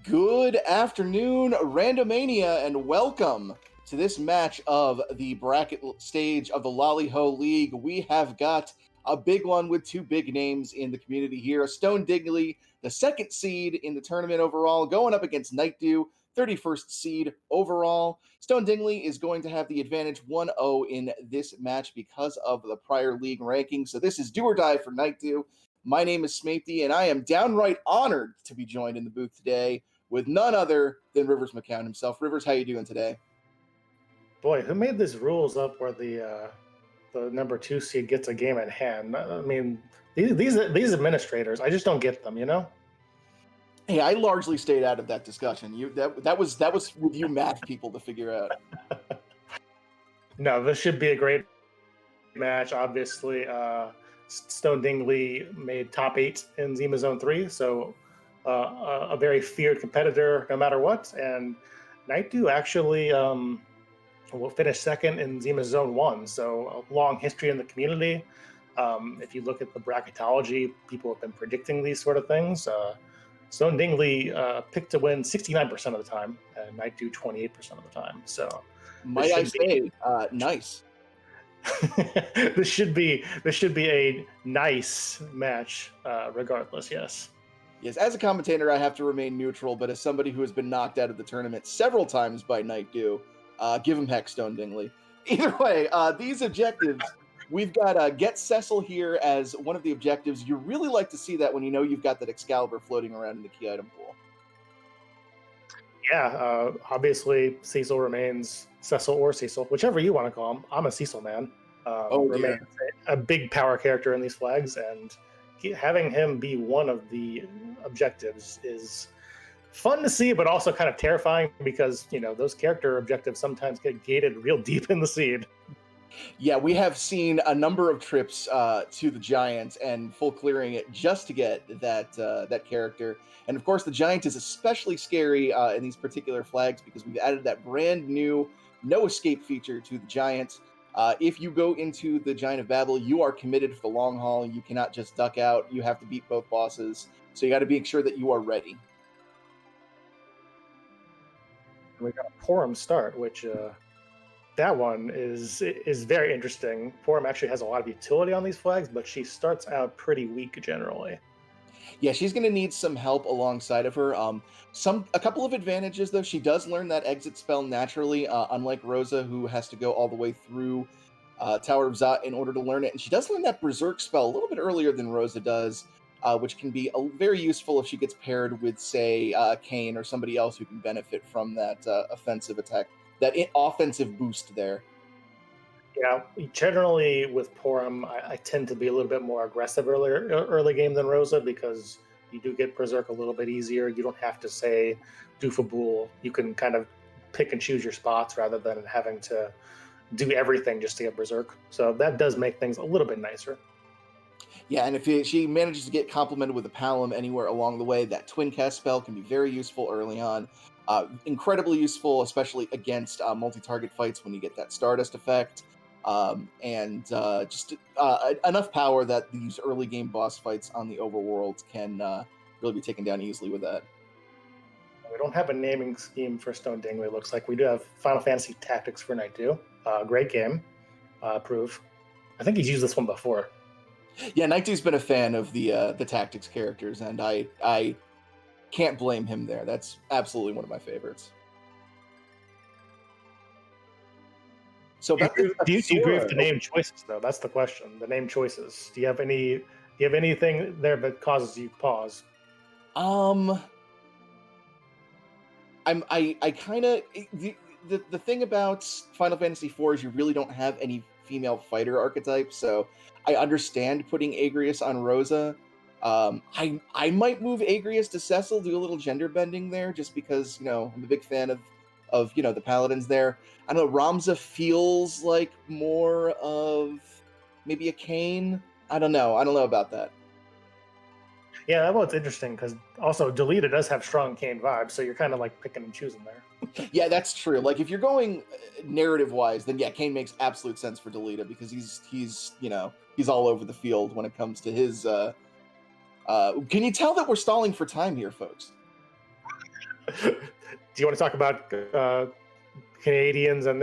Good afternoon, Randomania, and welcome to this match of the bracket stage of the Lali-Ho League. We have got a big one with two big names in the community here. A Stone Dingley, the second seed in the tournament overall, going up against Nightdew, 31st seed overall. Stone Dingley is going to have the advantage 1-0 in this match because of the prior league ranking. So this is do or die for Nightdew. My name is Smatey, and I am downright honored to be joined in the booth today with none other than Rivers McCown himself. Rivers, how you doing today? Boy, who made these rules up where the number 2 seed gets a game in hand? I mean, these administrators, I just don't get them, you know? Hey, I largely stayed out of that discussion. That was with you math people to figure out. No, this should be a great match. Obviously, Stone Dingley made top 8 in Zima Zone 3, so a very feared competitor no matter what. And Nightdew actually will finish second in Zima Zone 1, so a long history in the community. If you look at the bracketology, people have been predicting these sort of things. Stone Dingley picked to win 69% of the time, and Nightdew 28% of the time. So, might I say, nice. this should be a nice match, regardless. Yes. Yes, as a commentator, I have to remain neutral, but as somebody who has been knocked out of the tournament several times by Nightdew, give him heck, Stone Dingley. Either way, these objectives, we've got Get Cecil here as one of the objectives. You really like to see that when you know you've got that Excalibur floating around in the key item pool. Yeah, obviously Cecil remains Cecil or Cecil, whichever you want to call him. I'm a Cecil man. Remains a big power character in these flags, and having him be one of the objectives is fun to see, but also kind of terrifying because, you know, those character objectives sometimes get gated real deep in the seed. Yeah, we have seen a number of trips to the Giant and full clearing it just to get that character. And of course, the Giant is especially scary in these particular flags because we've added that brand new no escape feature to the Giant. If you go into the Giant of Babel, you are committed for the long haul. You cannot just duck out. You have to beat both bosses. So you got to make sure that you are ready. We got a Porum start, which that one is very interesting. Porum actually has a lot of utility on these flags, but she starts out pretty weak generally. Yeah, she's going to need some help alongside of her. A couple of advantages, though. She does learn that exit spell naturally, unlike Rosa, who has to go all the way through Tower of Zot in order to learn it. And she does learn that Berserk spell a little bit earlier than Rosa does, which can be very useful if she gets paired with, say, Kain or somebody else who can benefit from that offensive attack, that offensive boost there. Yeah, generally with Porum, I tend to be a little bit more aggressive early game than Rosa because you do get Berserk a little bit easier. You don't have to say Doofabool. You can kind of pick and choose your spots rather than having to do everything just to get Berserk. So that does make things a little bit nicer. Yeah, and if she manages to get complemented with a Palom anywhere along the way, that Twin Cast spell can be very useful early on. Incredibly useful, especially against multi-target fights when you get that Stardust effect. And just enough power that these early game boss fights on the overworld can really be taken down easily with that. We don't have a naming scheme for Stone Dingley, looks like. We do have Final Fantasy Tactics for Nightdew. Great game. Approve. I think he's used this one before. Yeah, Nightdew's been a fan of the Tactics characters, and I can't blame him there. That's absolutely one of my favorites. So do you agree with the name choices, though? That's the question. The name choices. Do you have anything there that causes you pause? I kind of the thing about Final Fantasy IV is you really don't have any female fighter archetypes, so I understand putting Agrias on Rosa. I might move Agrias to Cecil, do a little gender bending there, just because, you know, I'm a big fan of the paladins there. I don't know, Ramza feels like more of maybe a Kain. I don't know about that. Yeah, well, it's interesting because also Delita does have strong Kain vibes, so you're kind of like picking and choosing there. Yeah, that's true. Like if you're going narrative wise, then yeah, Kain makes absolute sense for Delita because he's all over the field when it comes to his. Can you tell that we're stalling for time here, folks? Do you want to talk about Canadians and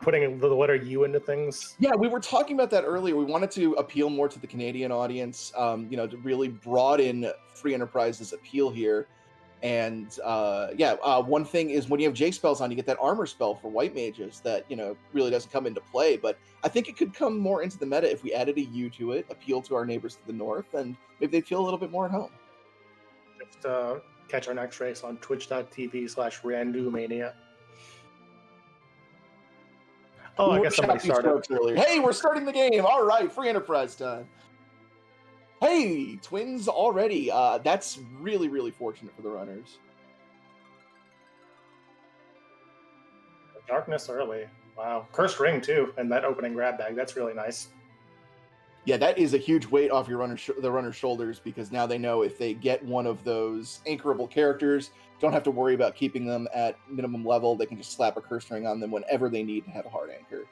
putting the letter U into things? Yeah, we were talking about that earlier. We wanted to appeal more to the Canadian audience, to really broaden Free Enterprise's appeal here. And one thing is when you have J spells on, you get that armor spell for white mages that really doesn't come into play. But I think it could come more into the meta if we added a U to it, appeal to our neighbors to the north, and maybe they'd feel a little bit more at home. Just catch our next race on twitch.tv/randomania. Oh, I guess somebody started. Earlier. Hey, we're starting the game. All right, Free Enterprise time. Hey, twins already. That's really, really fortunate for the runners. Darkness early. Wow. Cursed Ring, too, and that opening grab bag. That's really nice. Yeah, that is a huge weight off your the runner's shoulders, because now they know if they get one of those anchorable characters, don't have to worry about keeping them at minimum level. They can just slap a curse ring on them whenever they need to have a hard anchor.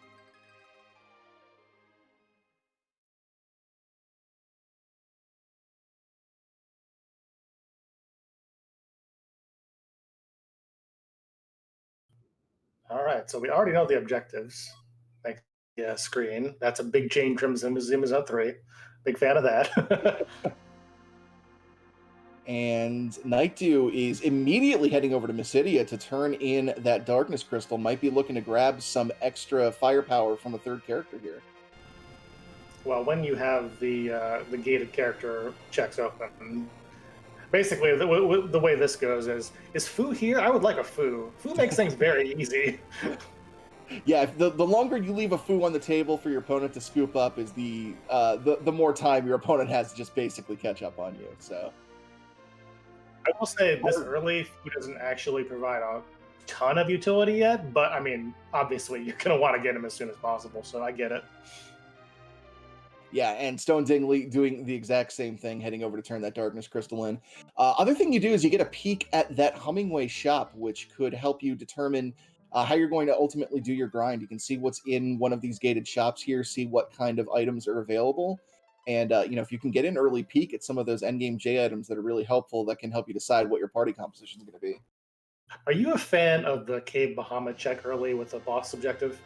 All right, so we already know the objectives. Like, yeah, screen. That's a big chain Crimson Zimazon 3. Big fan of that. And Nightdew is immediately heading over to Mysidia to turn in that Darkness Crystal. Might be looking to grab some extra firepower from a third character here. Well, when you have the gated character checks open, basically the way this goes is Fu here? I would like a Fu. Fu makes things very easy. Yeah, the longer you leave a Fu on the table for your opponent to scoop up is the more time your opponent has to just basically catch up on you. So I will say this early, Fu doesn't actually provide a ton of utility yet, but I mean, obviously you're going to want to get him as soon as possible, so I get it. Yeah, and Stone Dingley doing the exact same thing, heading over to turn that Darkness Crystal in. Other thing you do is you get a peek at that Hummingway shop, which could help you determine how you're going to ultimately do your grind. You can see what's in one of these gated shops here, see what kind of items are available. And, if you can get an early peek at some of those endgame J items that are really helpful, that can help you decide what your party composition is going to be. Are you a fan of the Cave Bahamut check early with the boss objective?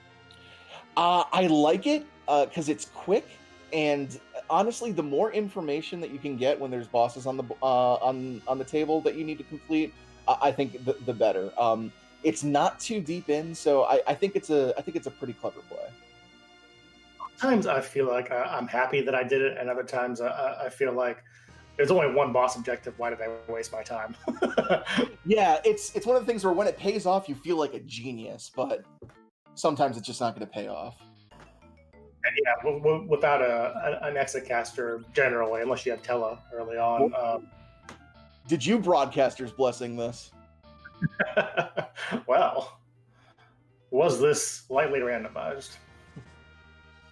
I like it because it's quick. And honestly, the more information that you can get when there's bosses on the on the table that you need to complete, I think the better. It's not too deep in, so I think it's a pretty clever play. Sometimes I feel like I'm happy that I did it, and other times I feel like there's only one boss objective. Why did I waste my time? Yeah, it's one of the things where when it pays off, you feel like a genius, but sometimes it's just not going to pay off. Yeah, without an Exacaster generally, unless you have Tela early on. Did you broadcasters blessing this? Well, was this lightly randomized?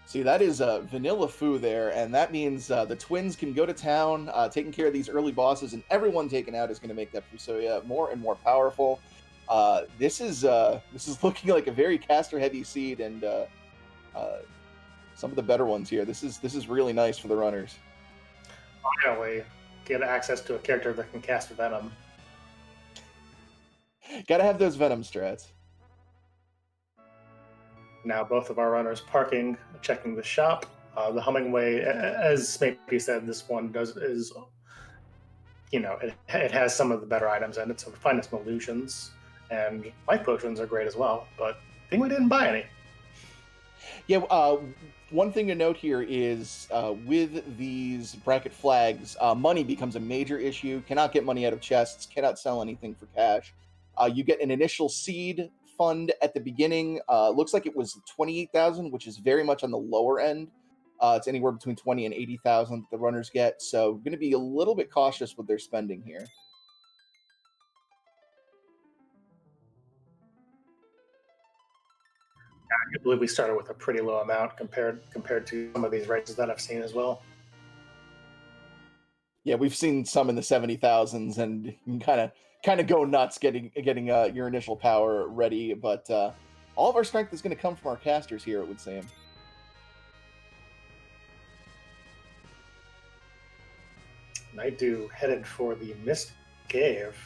See, that is Vanilla Fu there, and that means the twins can go to town, taking care of these early bosses, and everyone taken out is going to make that Fusoya more and more powerful. This is looking like a very caster-heavy seed, and some of the better ones here. This is really nice for the runners. Finally, get access to a character that can cast Venom. Gotta have those Venom strats. Now both of our runners parking, checking the shop. The Hummingway, as maybe said, this one it has some of the better items in it. So we find some illusions, and life potions are great as well. But I think we didn't buy any. Yeah, one thing to note here is with these bracket flags, money becomes a major issue. Cannot get money out of chests, cannot sell anything for cash. You get an initial seed fund at the beginning. Looks like it was 28,000, which is very much on the lower end. It's anywhere between 20 and 80,000 that the runners get. So going to be a little bit cautious with their spending here. I believe we started with a pretty low amount compared to some of these races that I've seen as well. Yeah, we've seen some in the 70,000s, and you can kind of go nuts getting your initial power ready. But all of our strength is going to come from our casters here, it would seem. Nightdew headed for the Mist Cave.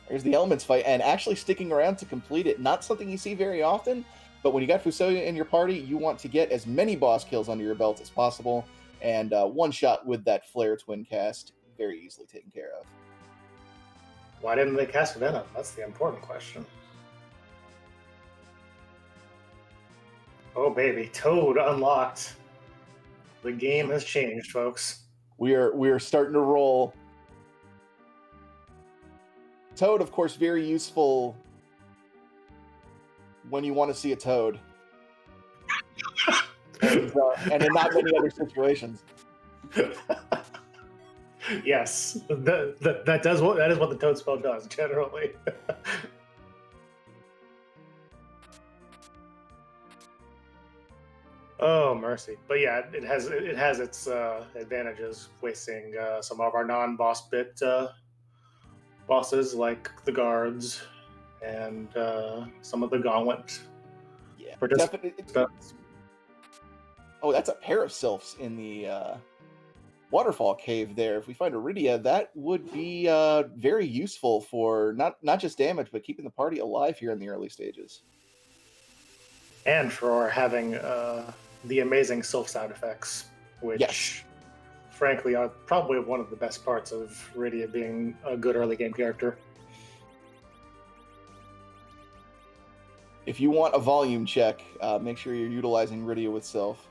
There's the Elements fight, and actually sticking around to complete it. Not something you see very often, but when you got Fusoya in your party, you want to get as many boss kills under your belt as possible, and one shot with that Flare Twin cast, very easily taken care of. Why didn't they cast Venom? That's the important question. Oh baby, Toad unlocked. The game has changed, folks. We are starting to roll. Toad, of course, very useful when you want to see a toad, and in not many other situations. Yes, that is what the Toad spell does generally. Oh mercy! But yeah, it has its advantages, wasting some of our non-boss bit bosses like the guards and some of the gauntlet. Yeah, definitely. Oh, that's a pair of sylphs in the waterfall cave there. If we find Iridia, that would be very useful for not just damage, but keeping the party alive here in the early stages. And for having the amazing sylph sound effects, which yes, frankly are probably one of the best parts of Iridia being a good early game character. If you want a volume check, make sure you're utilizing Iridia with sylph.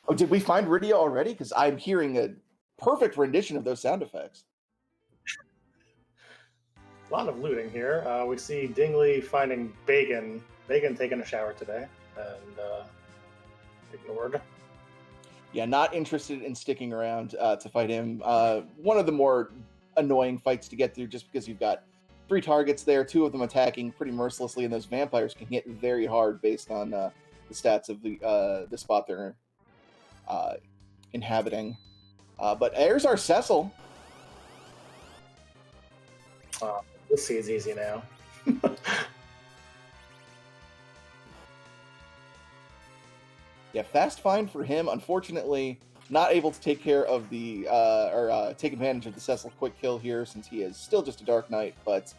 Oh, did we find Iridia already? Because I'm hearing a perfect rendition of those sound effects. A lot of looting here. We see Dingley finding Bacon taking a shower today, and ignored. Yeah, not interested in sticking around to fight him. One of the more annoying fights to get through, just because you've got 3 targets there, 2 of them attacking pretty mercilessly, and those vampires can hit very hard based on the stats of the spot they're inhabiting. But there's our Cecil. This see's easy now. Yeah, fast find for him. Unfortunately, not able to take care of the take advantage of the Cecil quick kill here, since he is still just a Dark Knight. But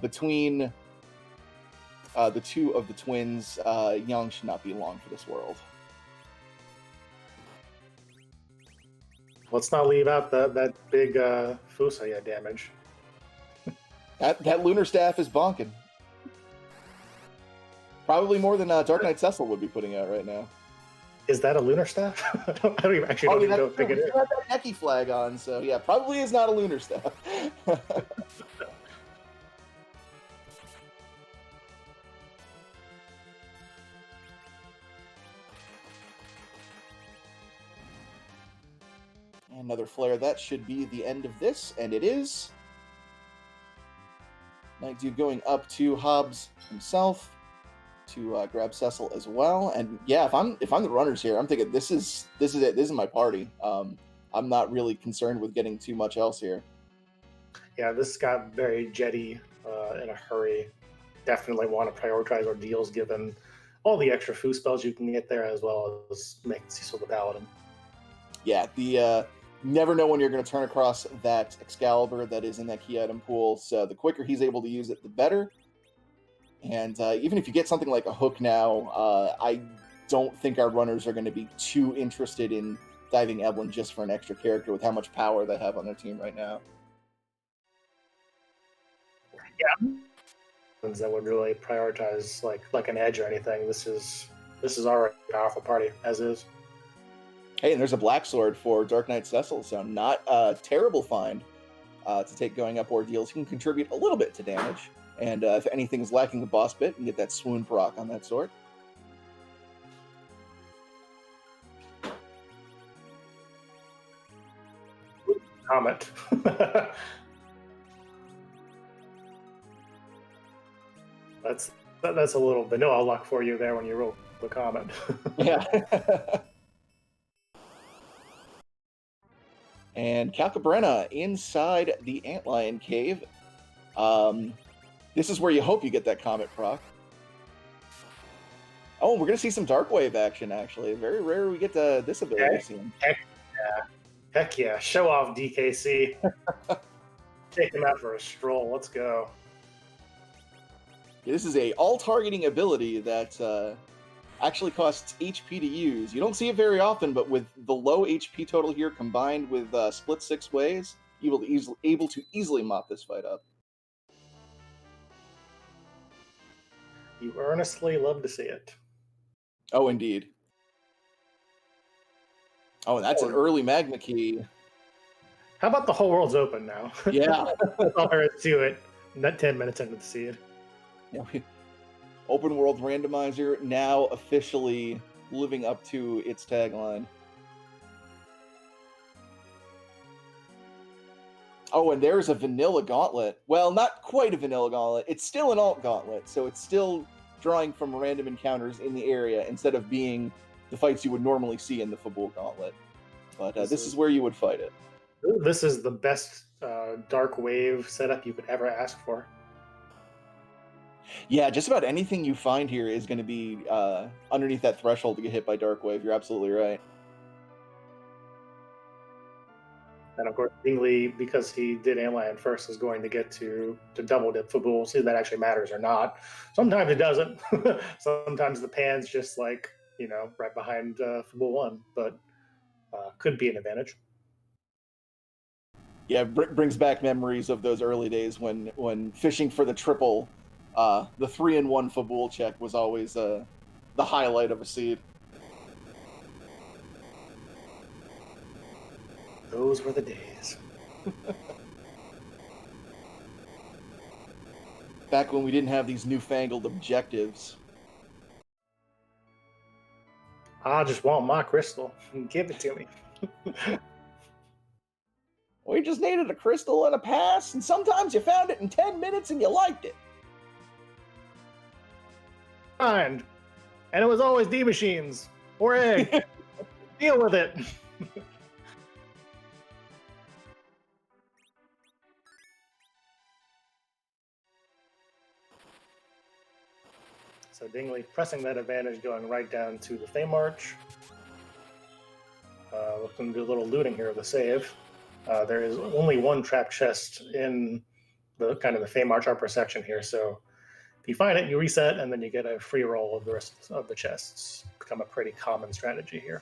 between the 2 of the twins, Young should not be long for this world. Let's not leave out that big Fusoya damage. That Lunar Staff is bonking. Probably more than Dark Knight Cecil would be putting out right now. Is that a Lunar Staff? I don't even know if it is. You have that Neki flag on, so yeah, probably is not a Lunar Staff. Another flare. That should be the end of this, and it is. Nightdew going up to Hobbs himself to grab Cecil as well. And yeah, if I'm the runners here, I'm thinking this is it. This is my party. I'm not really concerned with getting too much else here. Yeah, this got very jetty in a hurry. Definitely want to prioritize our deals given all the extra foo spells you can get there, as well as making Cecil the Paladin. Yeah, the never know when you're going to turn across that Excalibur that is in that key item pool. So the quicker he's able to use it, the better. And even if you get something like a hook now, I don't think our runners are going to be too interested in diving Evelyn just for an extra character with how much power they have on their team right now. Yeah, that would really prioritize like an edge or anything. This is already a powerful party as is. Hey, and there's a Black Sword for Dark Knight Cecil, so not a terrible find to take going up ordeals. He can contribute a little bit to damage, and if anything is lacking the boss bit, you can get that swoon proc on that sword. Comment. That's a little vanilla luck for you there when you roll the comment. Yeah. And Calcabrena inside the Antlion Cave. This is where you hope you get that Comet proc. Oh, we're going to see some Dark Wave action, actually. Very rare we get this ability soon. Heck yeah. Heck yeah, show off DKC. Take him out for a stroll. Let's go. This is a all-targeting ability that actually costs HP to use. You don't see it very often, but with the low HP total here combined with split 6 ways, you will able to easily mop this fight up. You earnestly love to see it. Oh, indeed. Oh, and that's an early Magma Key. How about the whole world's open now? Yeah. That's all there is to it. Not 10 minutes into the seed. Open World Randomizer now officially living up to its tagline. Oh, and there's a vanilla gauntlet. Well, not quite a vanilla gauntlet. It's still an alt gauntlet, so it's still drawing from random encounters in the area instead of being the fights you would normally see in the Fabul gauntlet. But this is where you would fight it. This is the best Dark Wave setup you could ever ask for. Yeah, just about anything you find here is going to be underneath that threshold to get hit by Dark Wave. You're absolutely right. And of course, Dingley, because he did Inland first, is going to get to double dip Fabul. See if that actually matters or not. Sometimes it doesn't. Sometimes the pan's just like, right behind Fabul 1, but could be an advantage. Yeah, brings back memories of those early days when fishing for the triple, the 3-in-1 Fabul check was always the highlight of a seed. Those were the days. Back when we didn't have these newfangled objectives. I just want my crystal. Give it to me. We just needed a crystal and a pass, and sometimes you found it in 10 minutes and you liked it. Fine. And it was always D machines or egg. Deal with it. So Dingley pressing that advantage, going right down to the Fey March. Looking to do a little looting here of the save. There is only one trap chest in the kind of the Fey March upper section here, so if you find it, you reset, and then you get a free roll of the rest of the chests. Become a pretty common strategy here.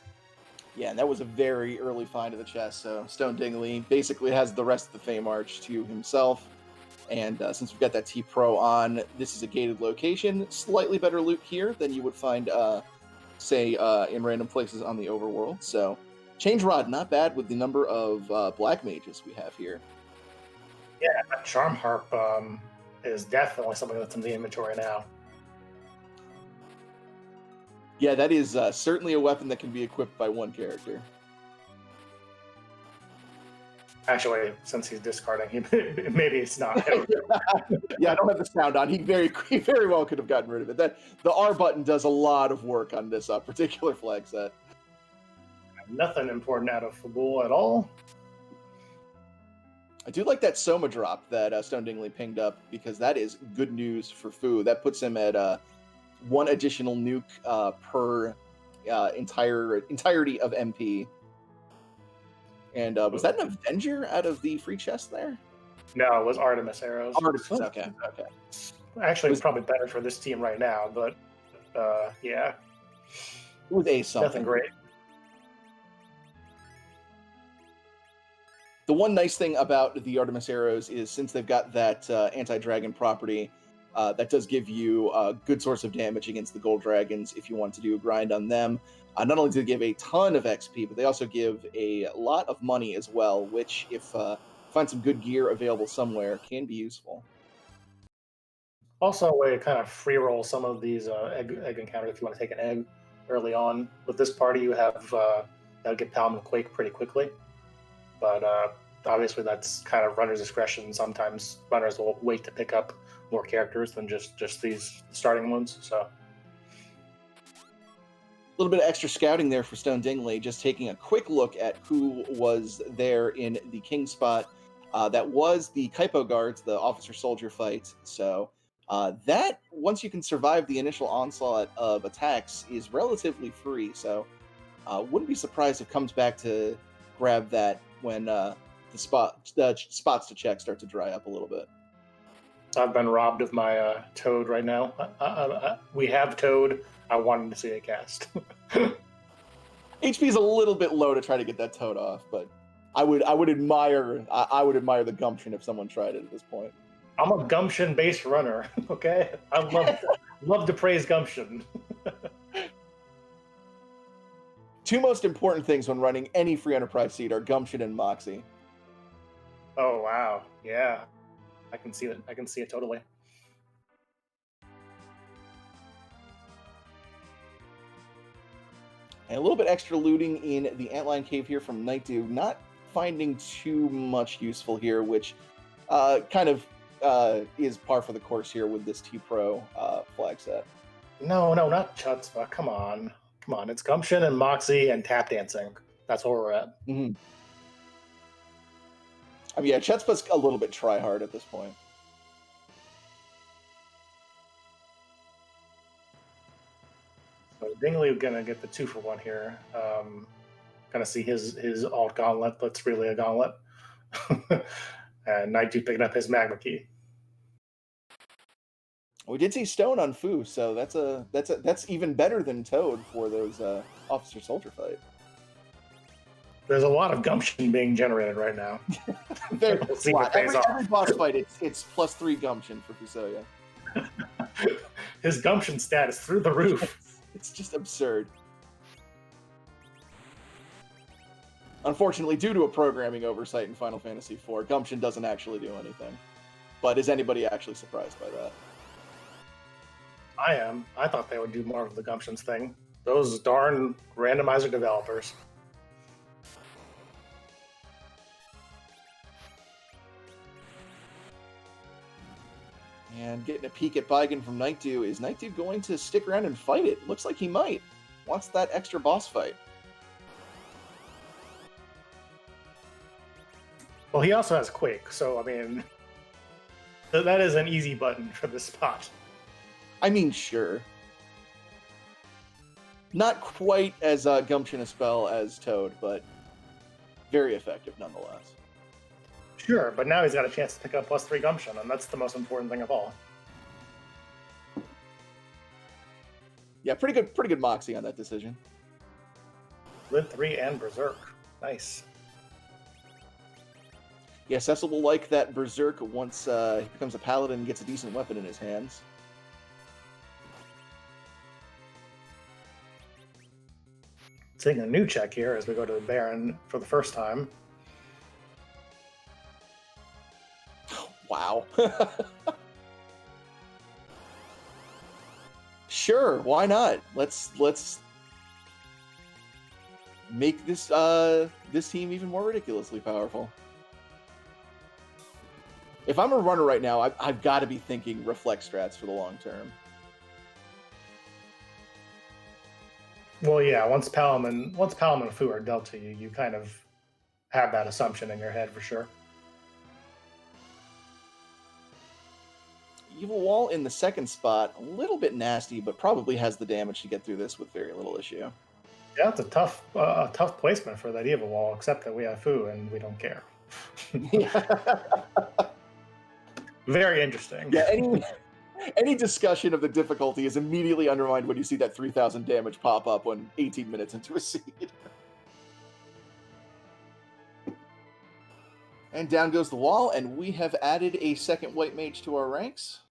Yeah, and that was a very early find of the chest, so Stone Dingley basically has the rest of the Fey March to himself. And since we've got that T-Pro on, this is a gated location. Slightly better loot here than you would find, say, in random places on the overworld. So, Change Rod, not bad with the number of black mages we have here. Yeah, that Charm Harp is definitely something that's in the inventory now. Yeah, that is certainly a weapon that can be equipped by one character. Actually, since he's discarding, maybe it's not. Yeah, I don't have the sound on. He very well could have gotten rid of it. The R button does a lot of work on this particular flag set. Nothing important out of Fabul at all. I do like that Soma drop that Stone Dingley pinged up, because that is good news for Fu. That puts him at one additional nuke per entirety of MP. And was that an Avenger out of the free chest there? No, it was Artemis arrows. Artemis, okay. Actually, it's probably better for this team right now, but yeah. It was a something. Nothing great. The one nice thing about the Artemis arrows is, since they've got that anti-dragon property, that does give you a good source of damage against the gold dragons if you want to do a grind on them. Not only do they give a ton of XP, but they also give a lot of money as well, which, if find some good gear available somewhere, can be useful. Also, a way to kind of free roll some of these egg encounters if you want to take an egg early on. With this party, you have that'll get Palm and Quake pretty quickly, but obviously that's kind of runner's discretion. Sometimes runners will wait to pick up more characters than just these starting ones. So. A little bit of extra scouting there for Stone Dingley, just taking a quick look at who was there in the king spot. That was the Kaipo guards, the officer-soldier fight. So that, once you can survive the initial onslaught of attacks, is relatively free. So wouldn't be surprised if it comes back to grab that when the spots to check start to dry up a little bit. I've been robbed of my Toad right now. We have Toad. I wanted to see it cast. HP is a little bit low to try to get that Toad off, but I would admire the gumption if someone tried it at this point. I'm a gumption-based runner, okay? I love to praise gumption. Two most important things when running any free enterprise seed are gumption and moxie. Oh wow, yeah, I can see it. I can see it totally. And a little bit extra looting in the Antlion Cave here from Nightdew. Not finding too much useful here, which kind of is par for the course here with this T-Pro flag set. No, not Chutzpah. Come on. It's gumption and moxie and tap dancing. That's where we're at. Mm-hmm. I mean, yeah, Chutzpah's a little bit try-hard at this point. So Dingley gonna get the 2-for-1 here. Gonna see his alt gauntlet that's really a gauntlet. And Nightdew picking up his magma key. We did see Stone on Fu, so that's even better than Toad for those officer soldier fight. There's a lot of gumption being generated right now. We'll see what pays off. Every boss fight, it's +3 gumption for Fusoya. His gumption stat is through the roof. It's just absurd. Unfortunately, due to a programming oversight in Final Fantasy IV, gumption doesn't actually do anything. But is anybody actually surprised by that? I am. I thought they would do more of the gumptions thing. Those darn randomizer developers. And getting a peek at Baigen from Nightdew. Is Nightdew going to stick around and fight it? Looks like he might. Wants that extra boss fight. Well, he also has Quake, so, I mean, that is an easy button for this spot. I mean, sure. Not quite as gumption a spell as Toad, but very effective nonetheless. Sure, but now he's got a chance to pick up +3 gumption, and that's the most important thing of all. Yeah, pretty good moxie on that decision. Lid 3 and Berserk. Nice. Yeah, Cecil will like that Berserk once he becomes a paladin and gets a decent weapon in his hands. Taking a new check here as we go to the Baron for the first time. Wow. Sure, why not? Let's make this this team even more ridiculously powerful. If I'm a runner right now, I've got to be thinking reflect strats for the long term. Well, yeah, once Palamon and Fu are dealt to you, you kind of have that assumption in your head for sure. Evil Wall in the second spot, a little bit nasty, but probably has the damage to get through this with very little issue. Yeah, it's a tough placement for that Evil Wall, except that we have Fu and we don't care. Very interesting. Yeah, any discussion of the difficulty is immediately undermined when you see that 3,000 damage pop up when 18 minutes into a seed. And down goes the wall, and we have added a second white mage to our ranks.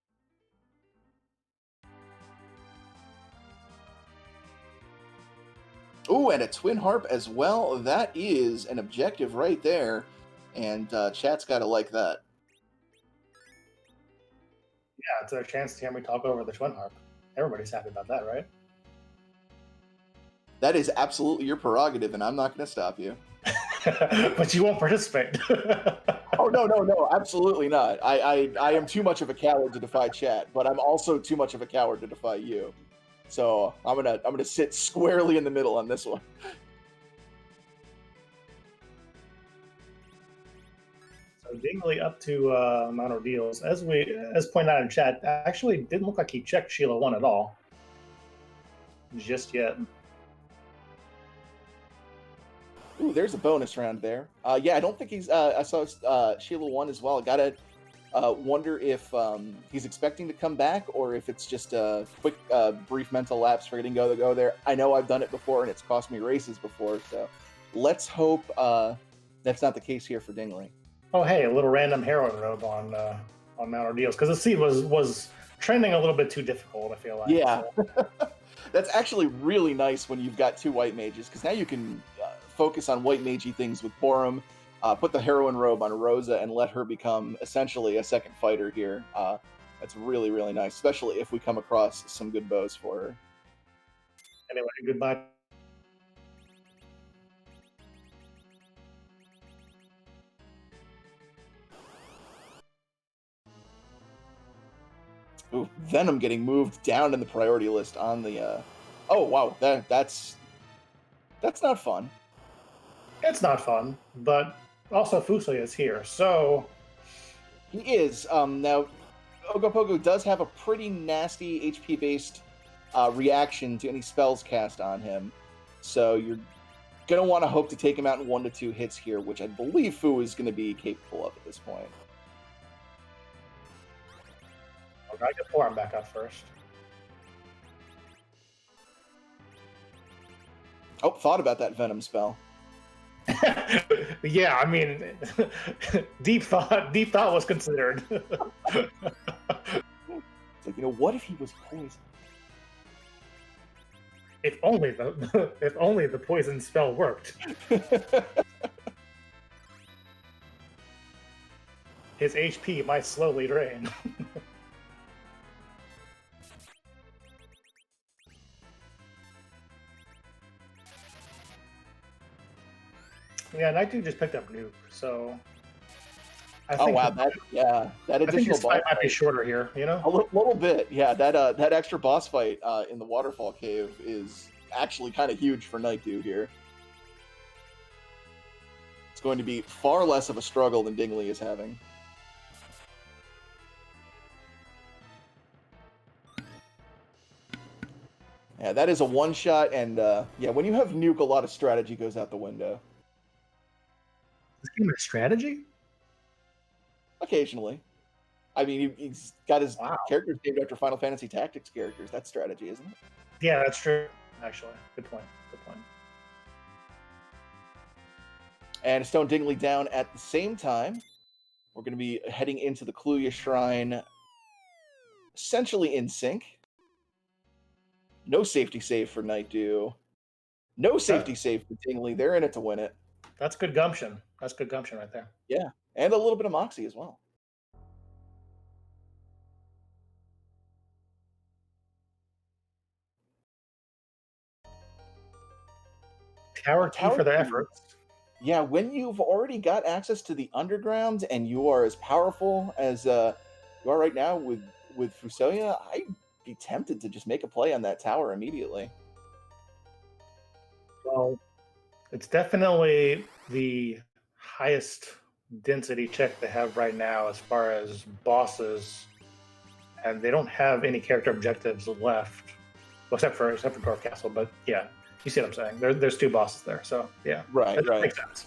Ooh, and a twin harp as well. That is an objective right there, and chat's got to like that. Yeah, it's our chance to hear me talk over the twin harp. Everybody's happy about that, right? That is absolutely your prerogative, and I'm not going to stop you. But you won't participate. Oh, no, absolutely not. I am too much of a coward to defy chat, but I'm also too much of a coward to defy you. So I'm gonna sit squarely in the middle on this one. So Dingley up to Mount Ordeals. As pointed out in chat, actually didn't look like he checked Sheila 1 at all. Just yet. Ooh, there's a bonus round there. Yeah, I don't think he's. I saw Sheila 1 as well. I gotta wonder if he's expecting to come back or if it's just a quick, brief mental lapse for getting to go there. I know I've done it before and it's cost me races before, so let's hope that's not the case here for Dingley. Oh, hey, a little random heroine robe on Mount Ordeals because the seed was trending a little bit too difficult. I feel like. Yeah, So. that's actually really nice when you've got two white mages because now you can focus on white magey things with Borum. Put the heroine robe on Rosa and let her become essentially a second fighter here. That's really, really nice, especially if we come across some good bows for her. Anyway, goodbye. Ooh, Venom getting moved down in the priority list on the. Oh wow, that's not fun. It's not fun, but also Fusoya is here, so he is. Now, Ogopogo does have a pretty nasty HP based reaction to any spells cast on him, so you're gonna want to hope to take him out in 1 to 2 hits here, which I believe Fu is going to be capable of at this point. I gotta get Borum back up first. Oh, thought about that Venom spell. Yeah, I mean, deep thought was considered. It's like, what if he was poisoned? If only the poison spell worked. His HP might slowly drain. Yeah, Nightdew just picked up Nuke, so. I think wow, that additional I think his fight might be shorter here, A little bit, yeah. That extra boss fight in the waterfall cave is actually kind of huge for Nightdew here. It's going to be far less of a struggle than Dingley is having. Yeah, that is a one-shot, and yeah, when you have Nuke, a lot of strategy goes out the window. This game is strategy? Occasionally. I mean, he's got his characters named after Final Fantasy Tactics characters. That's strategy, isn't it? Yeah, that's true, actually. Good point. And Stone Dingley down at the same time. We're going to be heading into the Kluya Shrine essentially in sync. No safety save for Nightdew. No safety save for Dingley. They're in it to win it. That's good gumption. That's good gumption right there. Yeah, and a little bit of moxie as well. Tower key for the efforts. Yeah, when you've already got access to the underground and you are as powerful as you are right now with Fusoya, I'd be tempted to just make a play on that tower immediately. Well, it's definitely the highest density check they have right now as far as bosses, and they don't have any character objectives left, well, except for Dwarf Castle. But yeah, you see what I'm saying? There's 2 bosses there, so yeah, right. That makes sense.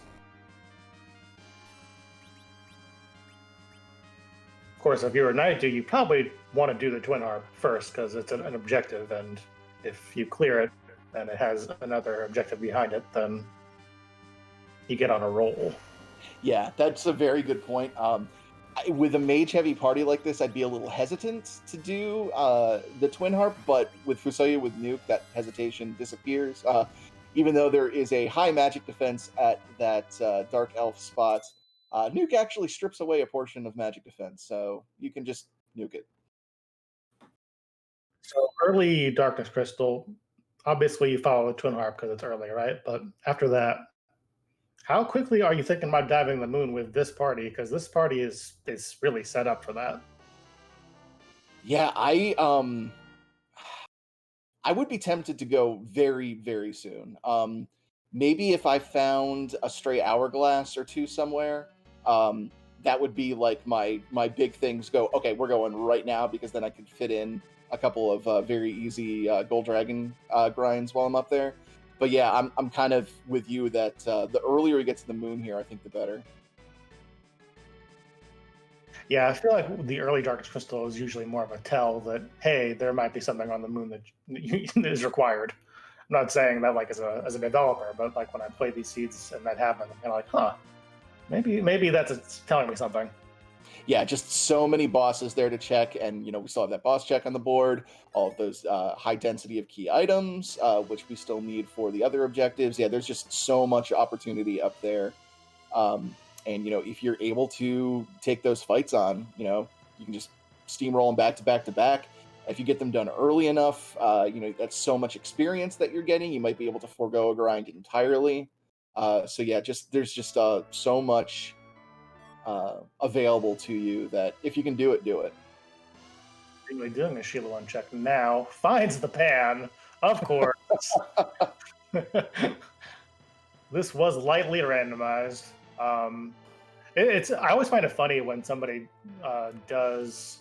Of course, if you're a Nightdew, you probably want to do the Twin Harp first because it's an objective, and if you clear it and it has another objective behind it, then you get on a roll. Yeah, that's a very good point. With a mage-heavy party like this, I'd be a little hesitant to do the Twin Harp, but with Fusoya with Nuke, that hesitation disappears. Even though there is a high magic defense at that Dark Elf spot, Nuke actually strips away a portion of magic defense, so you can just nuke it. So early Darkness Crystal, obviously you follow the Twin Harp because it's early, right? But after that, how quickly are you thinking about diving the moon with this party? Because this party is really set up for that. Yeah, I would be tempted to go very, very soon. Maybe if I found a stray hourglass or 2 somewhere, that would be like my big things. Go, okay, we're going right now because then I could fit in a couple of very easy Gold Dragon grinds while I'm up there. But yeah, I'm kind of with you that the earlier you get to the moon here, I think the better. Yeah, I feel like the early darkest crystal is usually more of a tell that, hey, there might be something on the moon that is required. I'm not saying that like as a developer, but like when I play these seeds and that happens, I'm kind of like, huh, maybe that's telling me something. Yeah, just so many bosses there to check, and we still have that boss check on the board. All of those high density of key items, which we still need for the other objectives. Yeah, there's just so much opportunity up there. And if you're able to take those fights on, you can just steamroll them back to back to back. If you get them done early enough, that's so much experience that you're getting. You might be able to forego a grind entirely. So yeah, there's just so much available to you that if you can do it, do it. Really doing a Sheila one check now finds the pan, of course. This was lightly randomized. It's I always find it funny when somebody does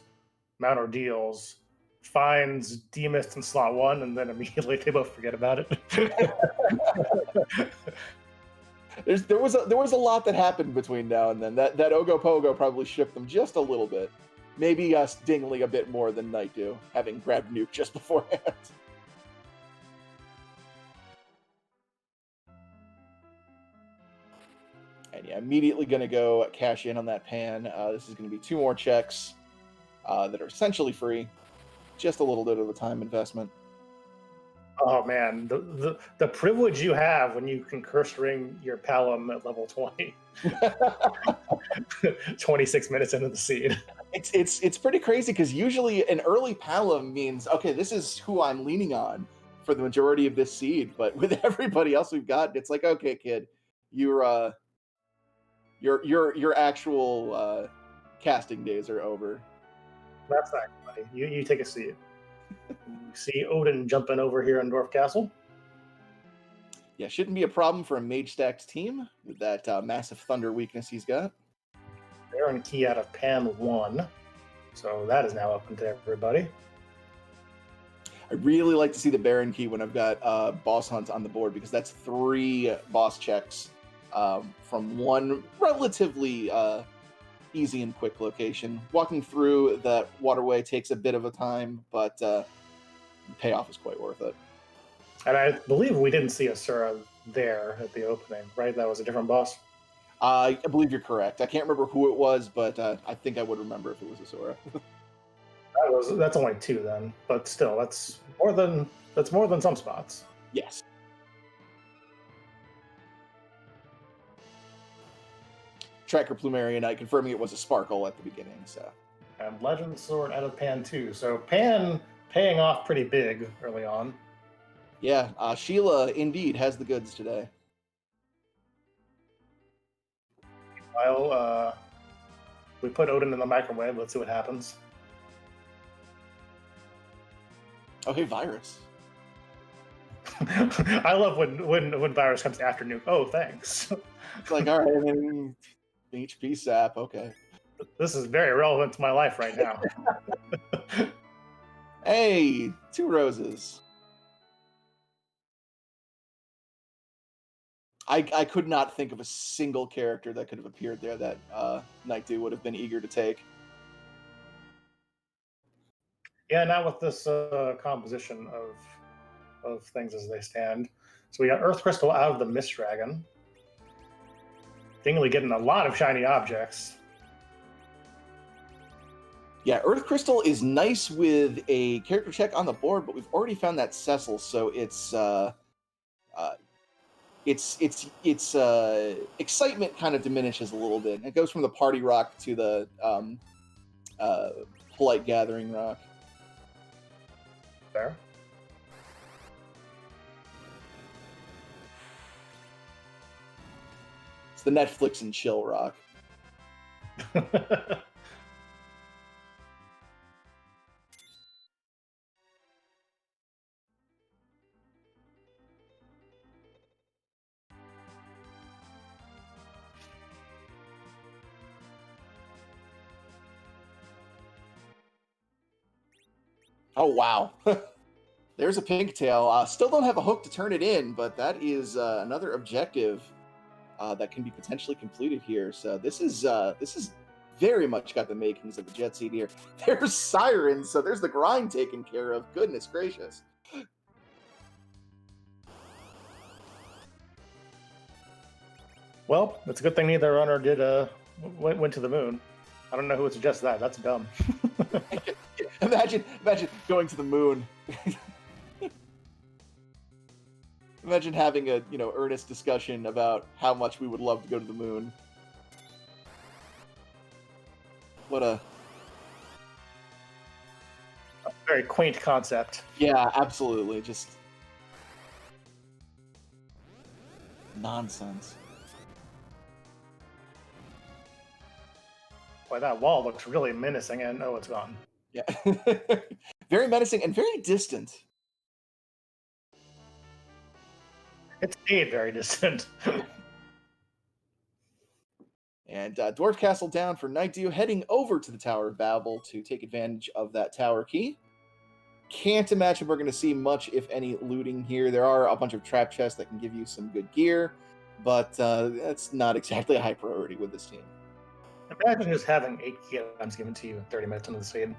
mount ordeals, finds demist in slot one, and then immediately they both forget about it. There was a lot that happened between now and then. That Ogopogo probably shipped them just a little bit. Maybe Dingley a bit more than Nightdew, having grabbed Nuke just beforehand. And yeah, immediately going to go cash in on that pan. This is going to be 2 more checks that are essentially free. Just a little bit of a time investment. Oh man, the privilege you have when you can curse ring your Palom at level 20. 26 minutes into the seed. It's pretty crazy because usually an early Palom means, okay, this is who I'm leaning on for the majority of this seed. But with everybody else we've got, it's like, okay, kid, your actual casting days are over. That's not funny. You take a seat. You see Odin jumping over here in Dwarf Castle. Yeah, shouldn't be a problem for a Mage Stacks team with that massive Thunder weakness he's got. Baron Key out of Pan 1. So that is now open to everybody. I really like to see the Baron Key when I've got boss hunts on the board because that's 3 boss checks from one relatively easy and quick location. Walking through that waterway takes a bit of a time, but the payoff is quite worth it. And I believe we didn't see Asura there at the opening, right? That was a different boss. I believe you're correct. I can't remember who it was, but I think I would remember if it was Asura. That's only 2 then, but still, that's more than some spots. Yes. Tracker Plumeria Knight confirming it was a Sparkle at the beginning. So. And Legend Sword out of Pan 2. So Pan paying off pretty big early on. Yeah, Sheila indeed has the goods today. While we put Odin in the microwave, let's see what happens. Oh, hey, Virus. I love when Virus comes after Nuke. Oh, thanks. It's like, all right, I mean, HP sap, okay. This is very relevant to my life right now. Hey, 2 roses. I could not think of a single character that could have appeared there that Nightdew would have been eager to take. Yeah, not with this composition of things as they stand. So we got Earth Crystal out of the Mist Dragon. Dingley getting a lot of shiny objects. Yeah, Earth Crystal is nice with a character check on the board, but we've already found that Cecil, so its excitement kind of diminishes a little bit. It goes from the party rock to the polite gathering rock. There. It's the Netflix and chill rock. Oh, wow. There's a pink tail. Still don't have a hook to turn it in, but that is another objective that can be potentially completed here. So this is very much got the makings of the Jet Seed here. There's Sirens, so there's the grind taken care of. Goodness gracious. Well, it's a good thing neither runner did went to the moon. I don't know who would suggest that. That's dumb. imagine going to the moon. Imagine having a earnest discussion about how much we would love to go to the moon. What a very quaint concept. Yeah, absolutely. Just nonsense. Boy, that wall looks really menacing, and oh, it's gone. Yeah. Very menacing and very distant. It stayed very distant. And Dwarf Castle down for Nightdew, heading over to the Tower of Babel to take advantage of that tower key. Can't imagine we're going to see much, if any, looting here. There are a bunch of trap chests that can give you some good gear, but that's not exactly a high priority with this team. Imagine just having 8 key items given to you in 30 minutes into the seed.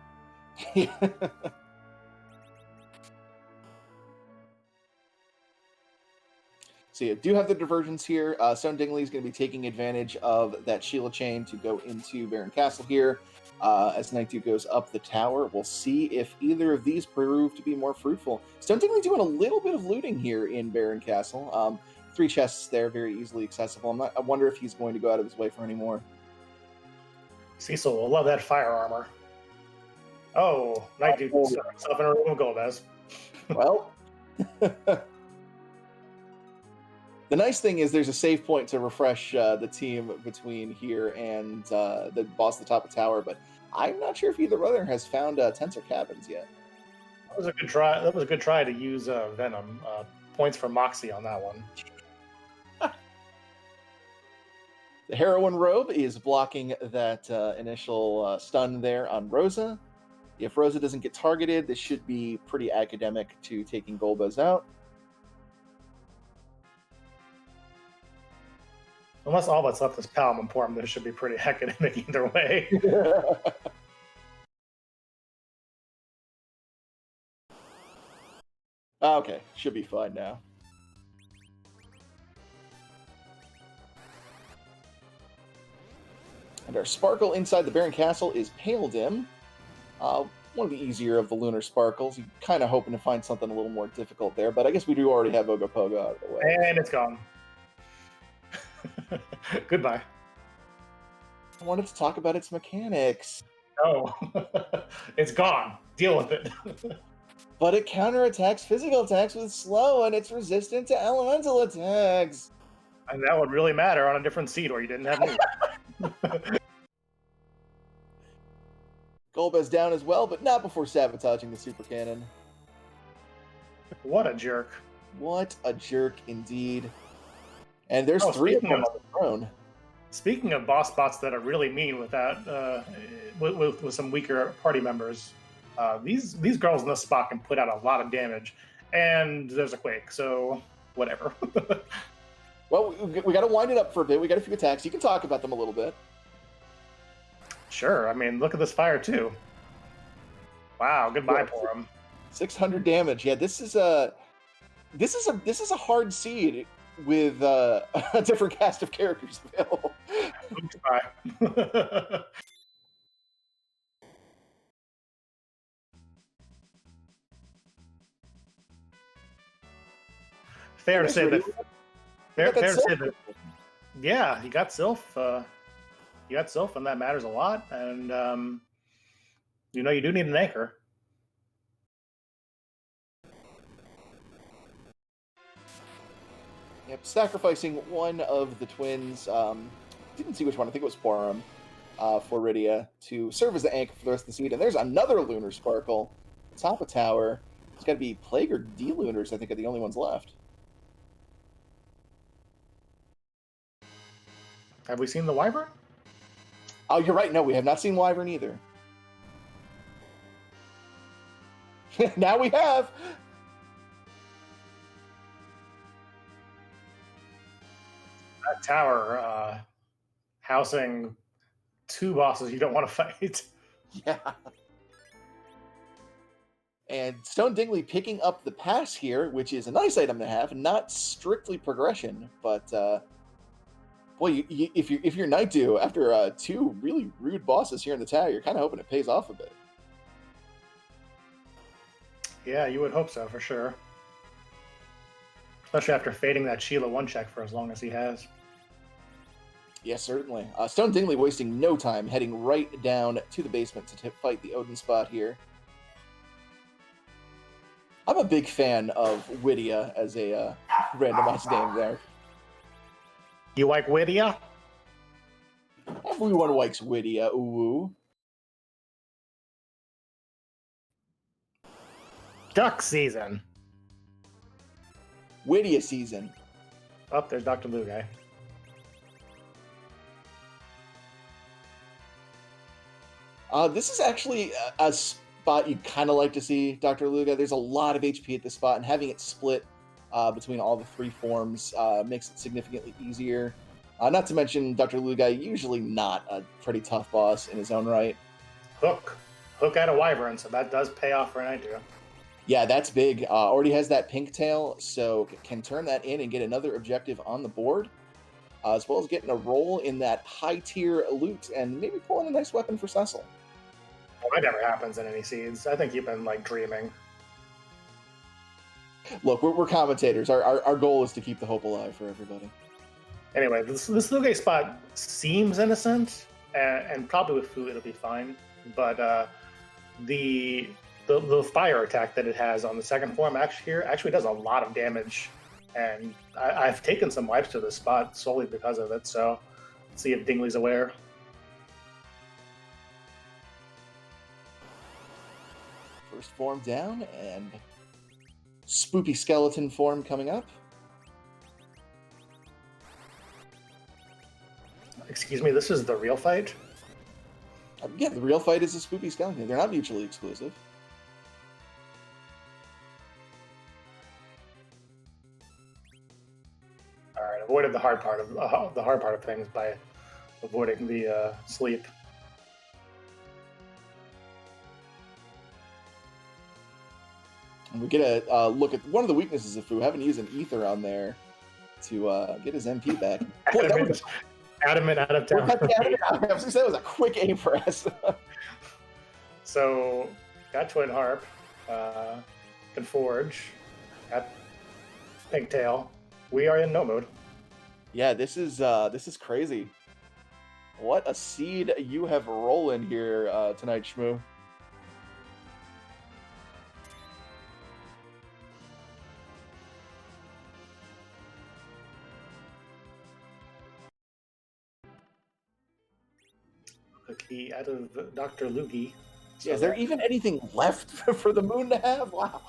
So you do have the divergence here. Stone Dingley is going to be taking advantage of that Sheila chain to go into Baron Castle here. As Nightdew goes up the tower, we'll see if either of these prove to be more fruitful. Stone Dingley doing a little bit of looting here in Baron Castle. 3 chests there, very easily accessible. I wonder if he's going to go out of his way for any more. Cecil will love that fire armor. Oh, Nightdew stuck himself in a room of Golbez. Well, the nice thing is there's a save point to refresh the team between here and the boss at the top of the tower, but I'm not sure if either brother has found Tensor Cabins yet. That was a good try. That was a good try to use Venom. Points for Moxie on that one. The Heroine Robe is blocking that initial stun there on Rosa. If Rosa doesn't get targeted, this should be pretty academic to taking Golbez out. Unless all that's left is Palom and Porm, this should be pretty academic either way. Okay, should be fine now. And our Sparkle inside the Baron Castle is Pale Dim. One of the easier of the Lunar Sparkles. You're kind of hoping to find something a little more difficult there, but I guess we do already have Ogopogo out of the way. And it's gone. Goodbye. I wanted to talk about its mechanics. Oh, it's gone. Deal with it. But it counterattacks physical attacks with slow, and it's resistant to elemental attacks. And that would really matter on a different seed where you didn't have me. Golbez down as well, but not before sabotaging the super cannon. What a jerk. What a jerk indeed. And there's 3 of them on the throne. Speaking of boss bots that are really mean with that, with some weaker party members, these girls in this spot can put out a lot of damage, and there's a quake, so whatever. Well, we got to wind it up for a bit. We got a few attacks. You can talk about them a little bit. Sure. I mean, look at this fire too. Wow. Goodbye, Porm. 600 damage. Yeah, this is a hard seed with a different cast of characters available. Goodbye. Fair to say that. Fair to say that. Yeah, he got Sylph. You got Sylph, and that matters a lot. And you do need an anchor. Yep, sacrificing one of the twins. Didn't see which one. I think it was Porum for Rydia to serve as the anchor for the rest of the seed. And there's another Lunar Sparkle. Top of tower. It's got to be Plague or D-Lunars, I think, are the only ones left. Have we seen the Wyvern? Oh, you're right. No, we have not seen Wyvern either. Now we have. that tower housing two bosses you don't want to fight. Yeah. And Stone Dingley picking up the pass here, which is a nice item to have, not strictly progression, but boy, if you're Nightdew after two really rude bosses here in the tower, you're kind of hoping it pays off a bit. Yeah, you would hope so for sure. Especially after fading that Sheila one check for as long as he has. Yes, certainly. Stone Dingley wasting no time, heading right down to the basement to fight the Odin spot here. I'm a big fan of Whittia as a randomized name there. You like Whittia? Everyone likes Whittia, ooh. Duck season. Whittia season. Oh, there's Dr. Blue Guy. This is actually a spot you kind of like to see, Dr. Luga. There's a lot of HP at this spot, and having it split between all the three forms makes it significantly easier. Not to mention, Dr. Luga, usually not a pretty tough boss in his own right. Hook out of Wyvern, so that does pay off for Nightdew. Yeah, that's big. Already has that pink tail, so can turn that in and get another objective on the board, as well as getting a roll in that high-tier loot and maybe pulling a nice weapon for Cecil. Well, that never happens in any seeds. I think you've been like dreaming. Look, we're commentators. Our goal is to keep the hope alive for everybody. Anyway, this Luge spot seems innocent, and probably with food it'll be fine. But the fire attack that it has on the second form actually does a lot of damage, and I've taken some wipes to this spot solely because of it. So let's see if Dingley's aware. First form down, and spoopy skeleton form coming up. Excuse me, this is the real fight? Yeah, the real fight is a spoopy skeleton. They're not mutually exclusive. All right, avoided the hard part of things by avoiding the sleep. And we get a look at one of the weaknesses of Fu. Haven't used an ether on there to get his MP back. Boy, that was Adamant out of town. That was a quick aim for us. So, got Twin Harp, can Forge, got Pigtail. We are in no mode. Yeah, this is crazy. What a seed you have rolling here tonight, Shmoo. A key out of Dr. Lugi. So yeah, is there even anything left for the moon to have? Wow.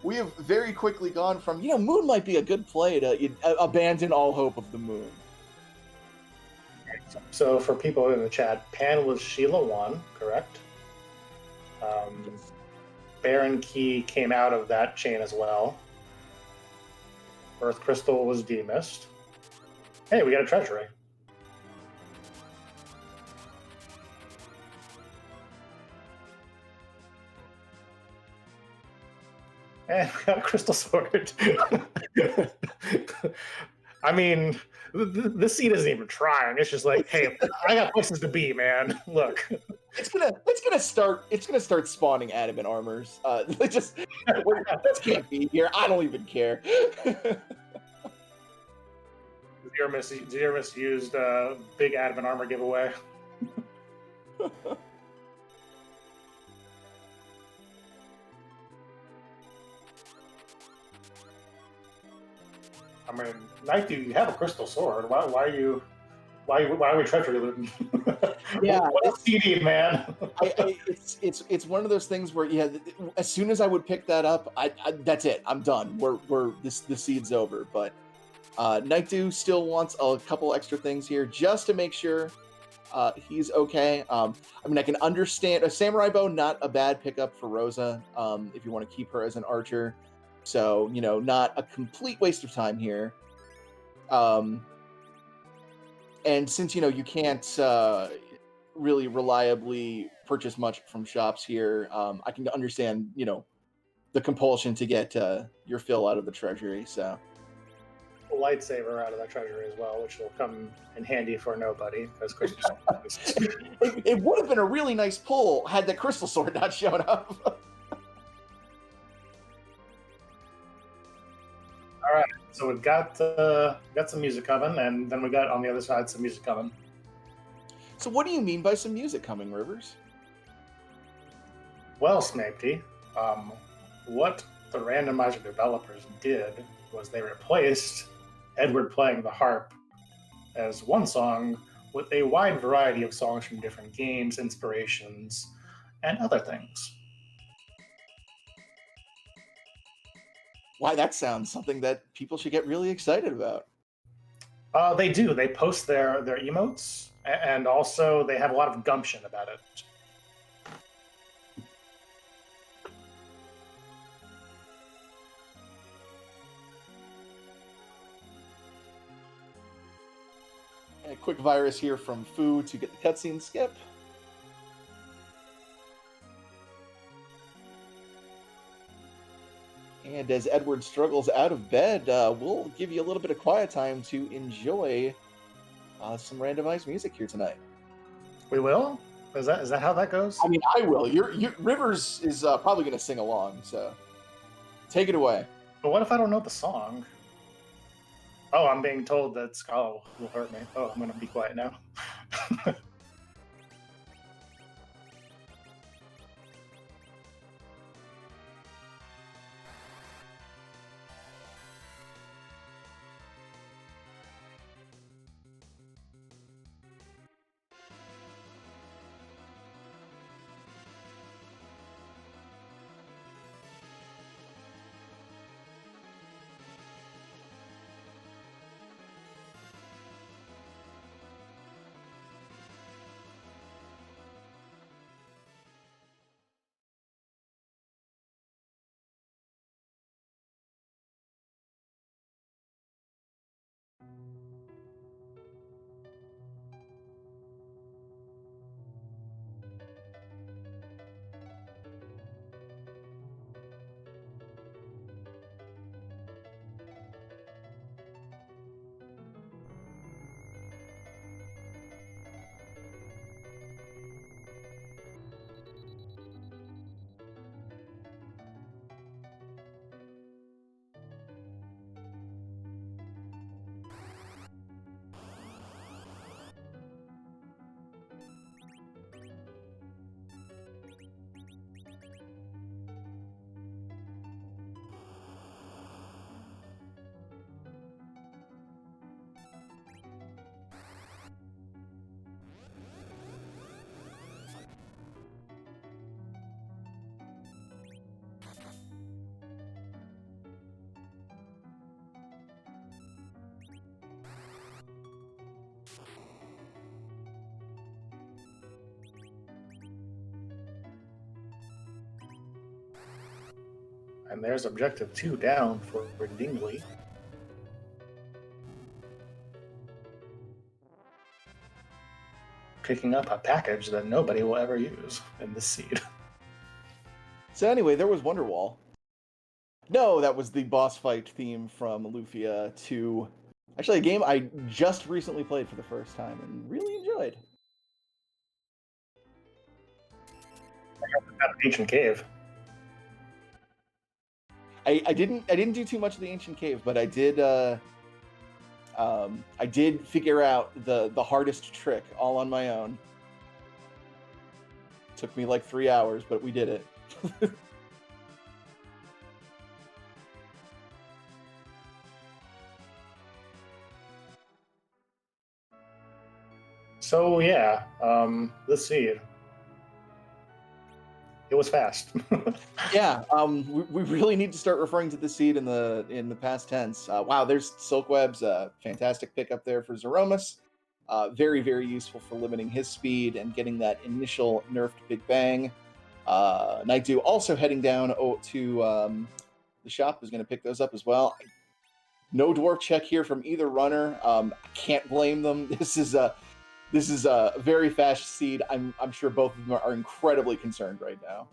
We have very quickly gone from, moon might be a good play to abandon all hope of the moon. So for people in the chat, Pan was Sheila 1, correct? Yes. Baron Key came out of that chain as well. Earth Crystal was demissed. Hey, we got a treasury. And we got a crystal sword. I mean, this seed isn't even trying. It's just like, hey, I got places to be, man. Look, it's gonna start spawning adamant armors. This can't be here. I don't even care. Zero misused big adamant armor giveaway. I mean, Nightdew, you have a crystal sword. Why are we treasury looting? Yeah, what else do you need, man? It's one of those things where as soon as I would pick that up, I that's it. I'm done. The seed's over. But Nightdew still wants a couple extra things here just to make sure he's okay. I mean, I can understand a samurai bow, not a bad pickup for Rosa if you want to keep her as an archer. So, not a complete waste of time here. And since you can't really reliably purchase much from shops here, I can understand the compulsion to get your fill out of the treasury. So A lightsaber out of that treasury as well, which will come in handy for nobody because Christmas. it would have been a really nice pull had the crystal sword not shown up. All right, so we've got some music coming, and then we got on the other side some music coming. So what do you mean by some music coming, Rivers? Well, Snapey, what the randomizer developers did was they replaced Edward playing the harp as one song with a wide variety of songs from different games, inspirations, and other things. Why, that sounds something that people should get really excited about. They do. They post their emotes, and also they have a lot of gumption about it. And a quick virus here from Fu to get the cutscene skip. And as Edward struggles out of bed, we'll give you a little bit of quiet time to enjoy some randomized music here tonight. We will? Is that how that goes? I mean, I will. Rivers is probably going to sing along, so take it away. But what if I don't know the song? Oh, I'm being told that Skull will hurt me. Oh, I'm going to be quiet now. And there's objective 2 down for Dingley. Picking up a package that nobody will ever use in this seed. So anyway, there was Wonderwall. No, that was the boss fight theme from Lufia 2. Actually, a game I just recently played for the first time and really enjoyed. An ancient cave. I didn't do too much of the ancient cave, but I did figure out the hardest trick all on my own. Took me like 3 hours, but we did it. So yeah, let's see. It was fast. Yeah, we really need to start referring to the seed in the past tense. Wow, there's Silkweb's fantastic pickup there for Zeromus. Very, very useful for limiting his speed and getting that initial nerfed Big Bang. Nightdew also heading down to the shop is going to pick those up as well. No dwarf check here from either runner. I can't blame them. This is a very fast seed. I'm sure both of them are incredibly concerned right now.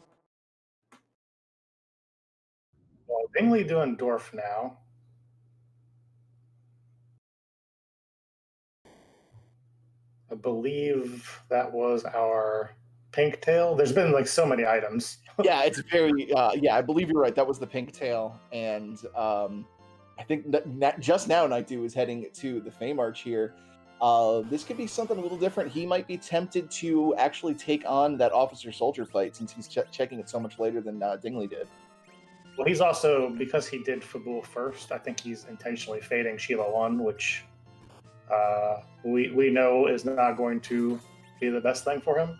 Well, Dingley doing dwarf now. I believe that was our pink tail. There's been like so many items. Yeah, it's very yeah. I believe you're right. That was the pink tail, and I think just now Nightdew is heading to the Fame Arch here. This could be something a little different. He might be tempted to actually take on that officer soldier fight since he's checking it so much later than Dingley did. Well, he's also, because he did Fabul first, I think he's intentionally fading Sheila 1, which we know is not going to be the best thing for him.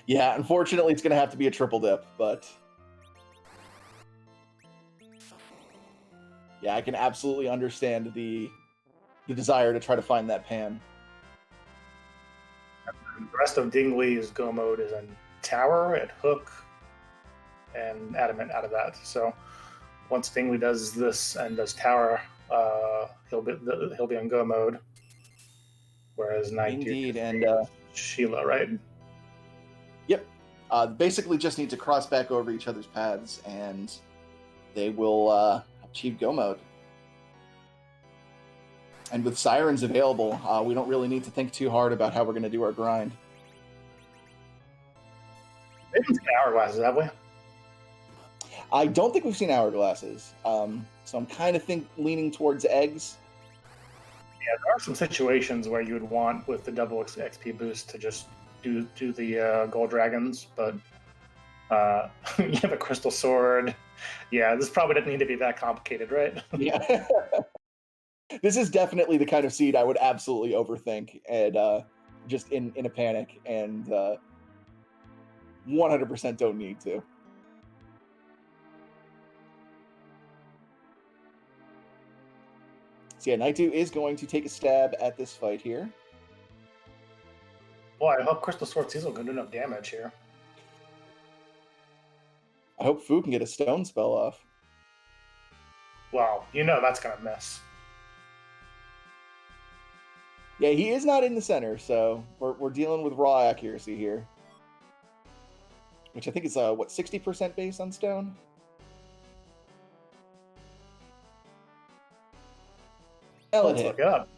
Yeah, unfortunately, it's going to have to be a triple dip, but yeah, I can absolutely understand the desire to try to find that pan. And the rest of Dingley's go mode is in Tower, at Hook, and Adamant out of that. So once Dingley does this and does Tower, he'll be on go mode. Whereas Indeed, and Sheila, right? Yep. Basically just need to cross back over each other's paths, and they will achieve go mode. And with Sirens available, we don't really need to think too hard about how we're going to do our grind. We haven't seen hourglasses, have we? I don't think we've seen hourglasses, so I'm kind of leaning towards eggs. Yeah, there are some situations where you would want, with the double XP boost, to just do the gold dragons, but you have a crystal sword. Yeah, this probably doesn't need to be that complicated, right? Yeah. This is definitely the kind of seed I would absolutely overthink and just in a panic, and 100% don't need to. So yeah, Nightdew is going to take a stab at this fight here. Boy, I hope Crystal Sword Cecil can do enough damage here. I hope Fu can get a stone spell off. Well, you know that's going to miss. Yeah, he is not in the center, so we're dealing with raw accuracy here. Which I think is, what, 60% base on stone? Let's look it up.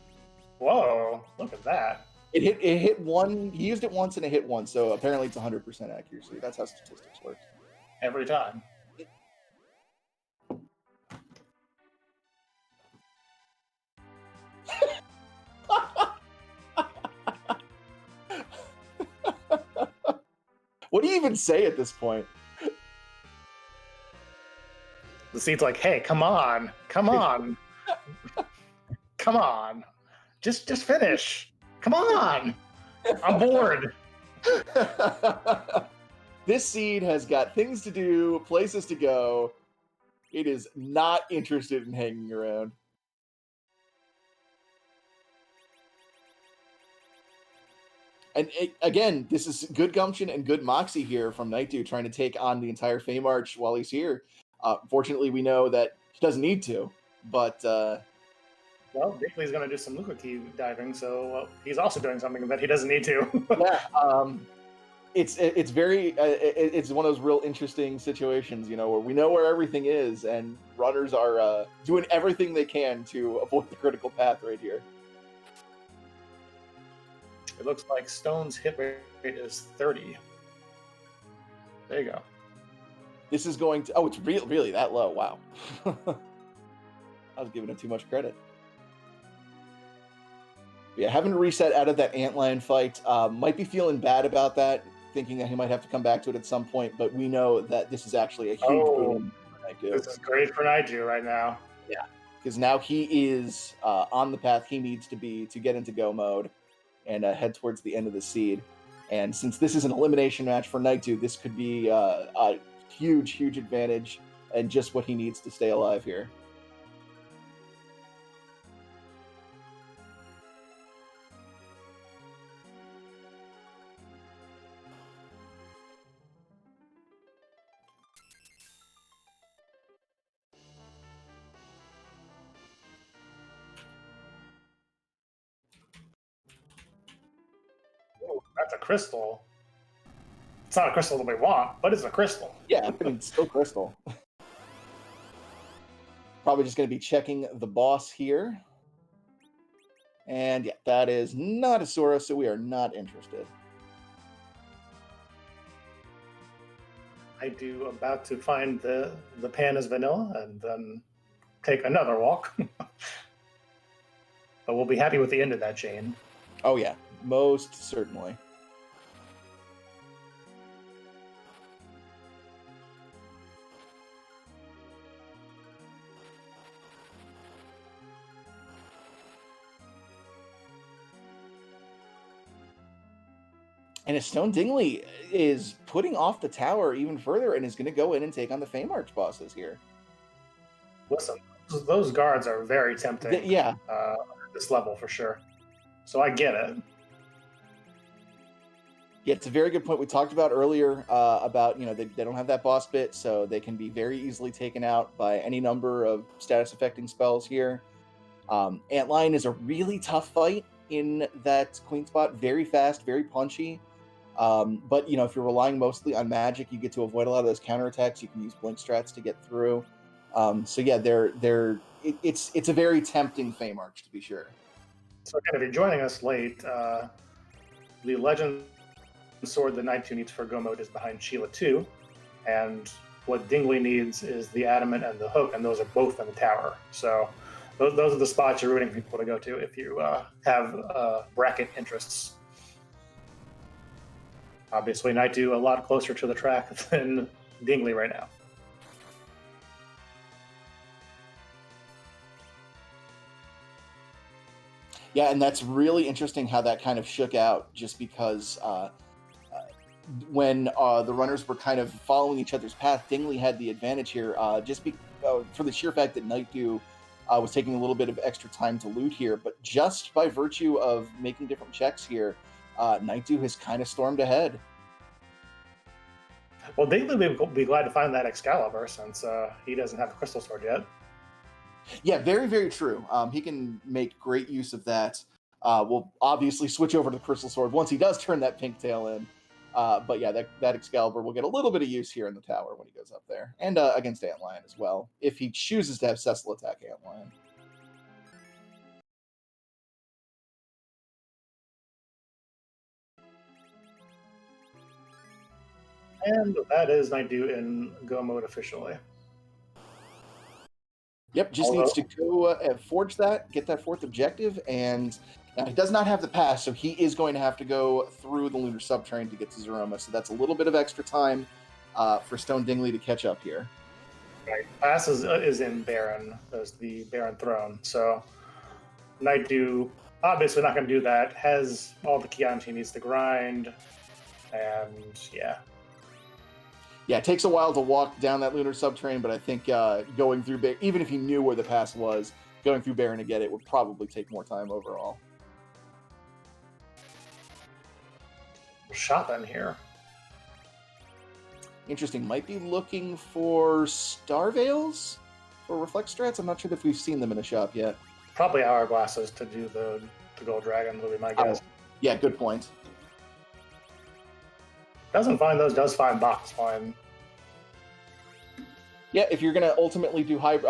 Whoa, look at that. It hit one, he used it once and it hit once, so apparently it's 100% accuracy. That's how statistics work. Every time. What do you even say at this point? The seed's like, hey, come on. Come on. Come on. Just finish. Come on. I'm bored. This seed has got things to do, places to go. It is not interested in hanging around. And again, this is good gumption and good moxie here from Nightdew, trying to take on the entire Fame Arch while he's here. Fortunately, we know that he doesn't need to, but... well, Dingley's going to do some Luka-Key diving, so he's also doing something that he doesn't need to. Yeah, it's very... it's one of those real interesting situations, you know, where we know where everything is, and runners are doing everything they can to avoid the critical path right here. It looks like Stone's hit rate is 30. There you go. This is going to... Oh, it's really that low. Wow. I was giving it too much credit. But yeah, having to reset out of that antlion fight, might be feeling bad about that, thinking that he might have to come back to it at some point, but we know that this is actually a huge boom for Nightdew. This is great for Nightdew right now. Yeah, because now he is on the path he needs to be to get into go mode and head towards the end of the seed. And since this is an elimination match for Nightdew, this could be a huge advantage and just what he needs to stay alive here. that's a crystal. It's not a crystal that we want, but it's a crystal. Yeah, I mean, still crystal. Probably just going to be checking the boss here. And yeah, that is not a Sora, so we are not interested. Nightdew about to find the pan is vanilla and then take another walk. But we'll be happy with the end of that chain. Oh yeah, most certainly. And A Stone Dingley is putting off the tower even further and is going to go in and take on the Fame Arch bosses here. Listen, those guards are very tempting. Yeah. At this level for sure. So I get it. Yeah, it's a very good point. We talked about earlier about, they don't have that boss bit, so they can be very easily taken out by any number of status affecting spells here. Antlion is a really tough fight in that queen spot. Very fast, very punchy. But if you're relying mostly on magic, you get to avoid a lot of those counterattacks. You can use blink strats to get through. So yeah, it's a very tempting Fame Arch, to be sure. So again, if you're joining us late, the Legend Sword the Nightdew needs for Go mode is behind Sheila 2, and what Dingley needs is the Adamant and the Hook, and those are both in the tower. So those are the spots you're rooting people to go to if you have bracket interests. Obviously, Nightdew a lot closer to the track than Dingley right now. Yeah, and that's really interesting how that kind of shook out, just because when the runners were kind of following each other's path, Dingley had the advantage here, for the sheer fact that Nightdew was taking a little bit of extra time to loot here. But just by virtue of making different checks here, Nightdew has kind of stormed ahead. Well, Dingley will be glad to find that Excalibur since he doesn't have the Crystal Sword yet. Yeah, very, very true. He can make great use of that. We'll obviously switch over to the Crystal Sword once he does turn that pink tail in. But yeah, that Excalibur will get a little bit of use here in the tower when he goes up there. And against Antlion as well, if he chooses to have Cecil attack Antlion. And that is Nightdew in Go mode officially. Yep, just needs to go forge that, get that fourth objective, and now he does not have the pass, so he is going to have to go through the Lunar Subterrane to get to Zeroma, so that's a little bit of extra time for Stone Dingley to catch up here. Right, pass is in Baron, as the Baron Throne, so Nightdew obviously not going to do that, has all the key items he needs to grind, and yeah. Yeah, it takes a while to walk down that Lunar Subterrane, but I think going through, even if he knew where the pass was, going through Baron to get it would probably take more time overall. Shot in here. Interesting. Might be looking for Star Veils or Reflect Strats. I'm not sure if we've seen them in the shop yet. Probably Hourglasses to do the Gold Dragon, would be my guess. Yeah, good point. Doesn't find those, does find Box Fine. Yeah, if you're going to ultimately do hybrid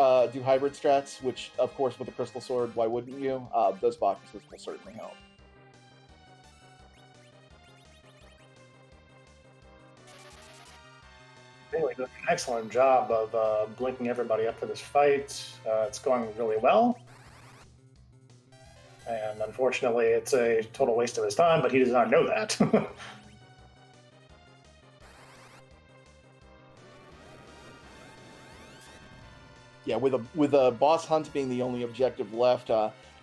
strats, which, of course, with the Crystal Sword, why wouldn't you? Those boxes will certainly help. Really doing an excellent job of blinking everybody up for this fight. It's going really well. And unfortunately, it's a total waste of his time, but he does not know that. Yeah, with a boss hunt being the only objective left,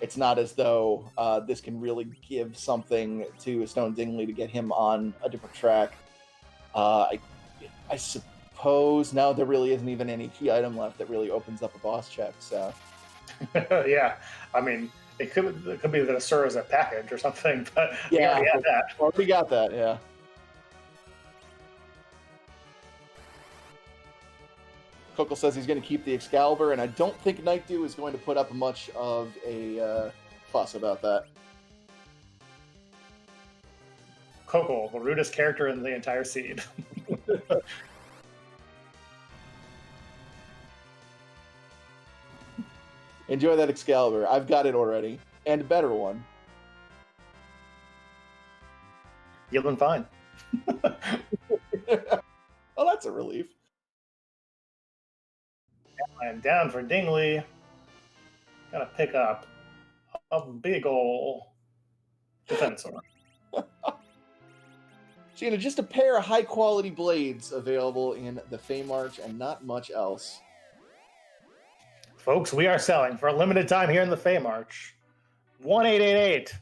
it's not as though this can really give something to A Stone Dingley to get him on a different track. I suppose now there really isn't even any key item left that really opens up a boss check. So yeah, I mean, it could be that Asura is a package or something, but yeah, we already had that. Already got that, yeah. Coco says he's going to keep the Excalibur, and I don't think Nightdew is going to put up much of a fuss about that. Coco, the rudest character in the entire seed. Enjoy that Excalibur. I've got it already. And a better one. Yielding fine. Oh, that's a relief. And down for Dingley. Gotta pick up a big ol' defensor. So, just a pair of high-quality blades available in the Feymarch and not much else. Folks, we are selling for a limited time here in the Feymarch. 1888.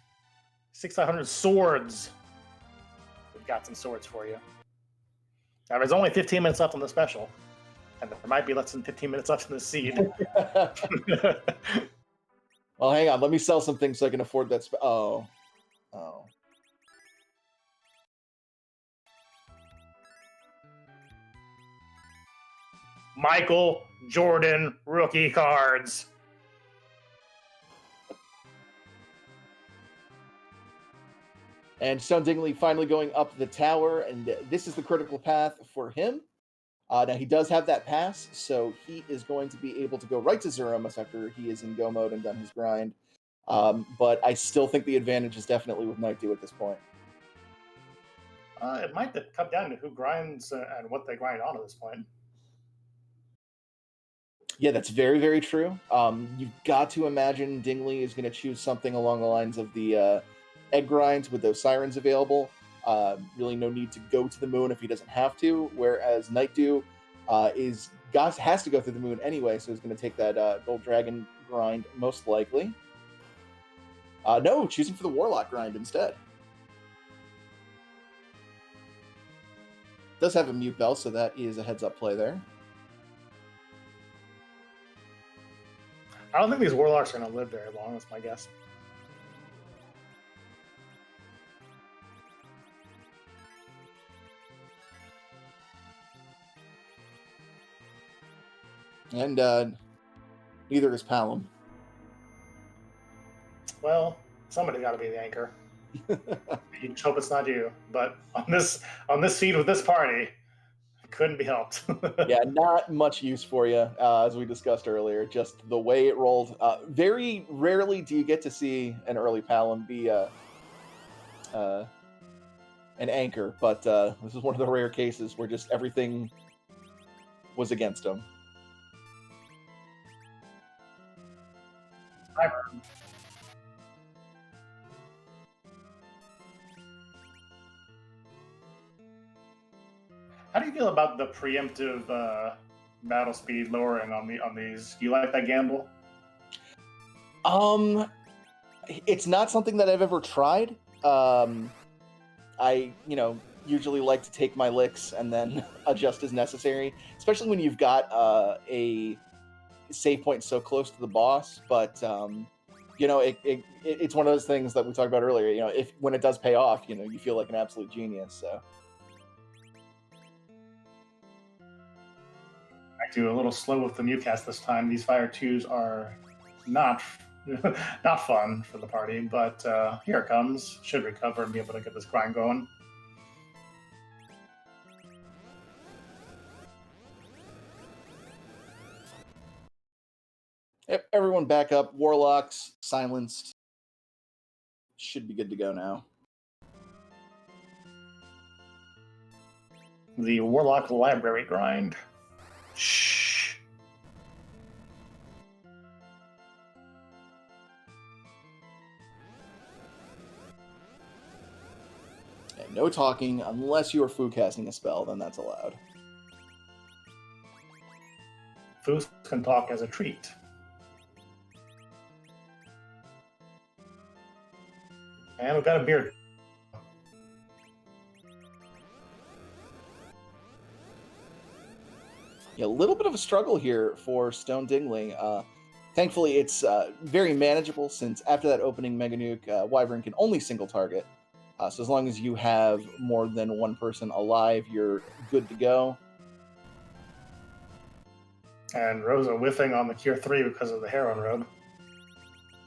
600 swords. We've got some swords for you. Now, there's only 15 minutes left on the special. And there might be less than 15 minutes left in the seed. Well, hang on. Let me sell some things so I can afford that. Oh. Michael Jordan rookie cards. And Stone Dingley finally going up the tower, and this is the critical path for him. Now, he does have that pass, so he is going to be able to go right to Zeramus after he is in go mode and done his grind. But I still think the advantage is definitely with Nightdew at this point. It might come down to who grinds and what they grind on at this point. Yeah, that's very, very true. You've got to imagine Dingley is going to choose something along the lines of the egg grinds with those sirens available. Really no need to go to the moon if he doesn't have to, whereas Nightdew has to go through the moon anyway, so he's going to take that Gold Dragon grind most likely. No, choosing for the Warlock grind instead. Does have a mute bell, so that is a heads-up play there. I don't think these Warlocks are going to live very long, that's my guess. And neither is Palom. Well, somebody's got to be the anchor. You just hope it's not you. But on this feed with this party, couldn't be helped. Yeah, not much use for you, as we discussed earlier. Just the way it rolled. Very rarely do you get to see an early Palom be an anchor, but this is one of the rare cases where just everything was against him. How do you feel about the preemptive battle speed lowering on these? Do you like that gamble? It's not something that I've ever tried. I usually like to take my licks and then adjust as necessary, especially when you've got a save point so close to the boss. But it's one of those things that we talked about earlier. When it does pay off, you feel like an absolute genius. So. I do a little slow with the Newcast this time. These Fire 2s are not fun for the party, but here it comes. Should recover and be able to get this grind going. Yep, everyone back up. Warlocks silenced. Should be good to go now. The Warlock Library grind. Shh. And no talking unless you are Fu casting a spell, then that's allowed. Fu can talk as a treat. And we've got a beard. Yeah, a little bit of a struggle here for Stone Dingley. Thankfully, it's very manageable since after that opening Mega Nuke, Wyvern can only single target. So as long as you have more than one person alive, you're good to go. And Rosa whiffing on the Cure 3 because of the Heron Robe.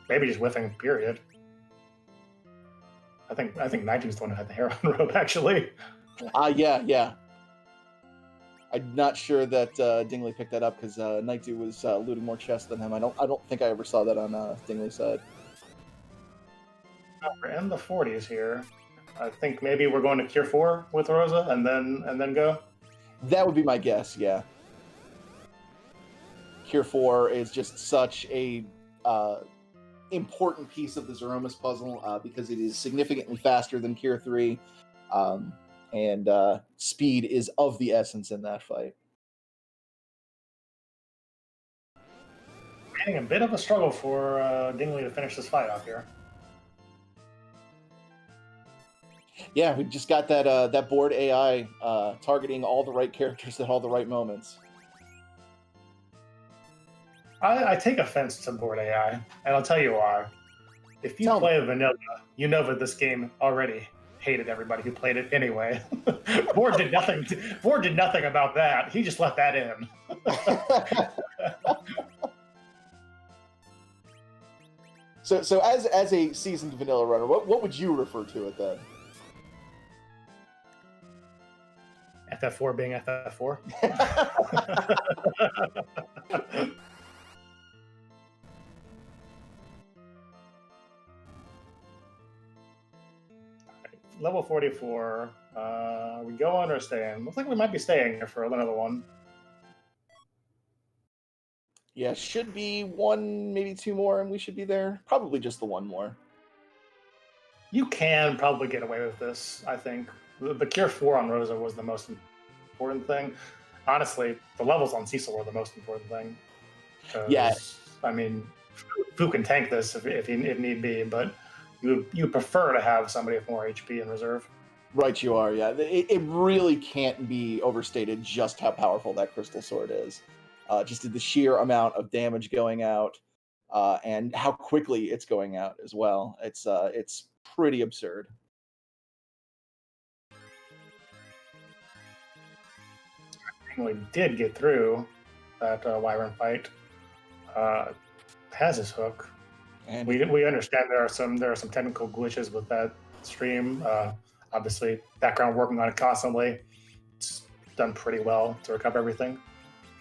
Maybe just whiffing, period. I think Nightdew's the one who had the hair on rope, actually. Yeah. I'm not sure that Dingley picked that up because Nightdew was looting more chests than him. I don't think I ever saw that on Dingley's side. We're in the 40s here. I think maybe we're going to Cure 4 with Rosa and then go. That would be my guess, yeah. Cure 4 is just such a important piece of the Zeromus puzzle because it is significantly faster than Cure 3, and speed is of the essence in that fight. Getting a bit of a struggle for Dingley to finish this fight off here. Yeah, we just got that board AI targeting all the right characters at all the right moments. I take offense to board AI, and I'll tell you why. If you play vanilla, you know that this game already hated everybody who played it anyway. Board did nothing. Board did nothing about that. He just let that in. So as a seasoned vanilla runner, what would you refer to it then? FF4 being FF4. Level 44. We go on or staying? Looks like we might be staying here for another one. Yeah, should be one, maybe two more, and we should be there. Probably just the one more. You can probably get away with this, I think. The Cure 4 on Rosa was the most important thing. Honestly, the levels on Cecil were the most important thing. Yeah. I mean, Fu can tank this if need be, but you prefer to have somebody with more HP in reserve. Right, you are, yeah. It really can't be overstated just how powerful that Crystal Sword is. Just the sheer amount of damage going out, and how quickly it's going out as well. It's pretty absurd. We did get through that Wyvern fight. Has his hook. And we understand there are some technical glitches with that stream. Obviously, background working on it constantly. It's done pretty well to recover everything.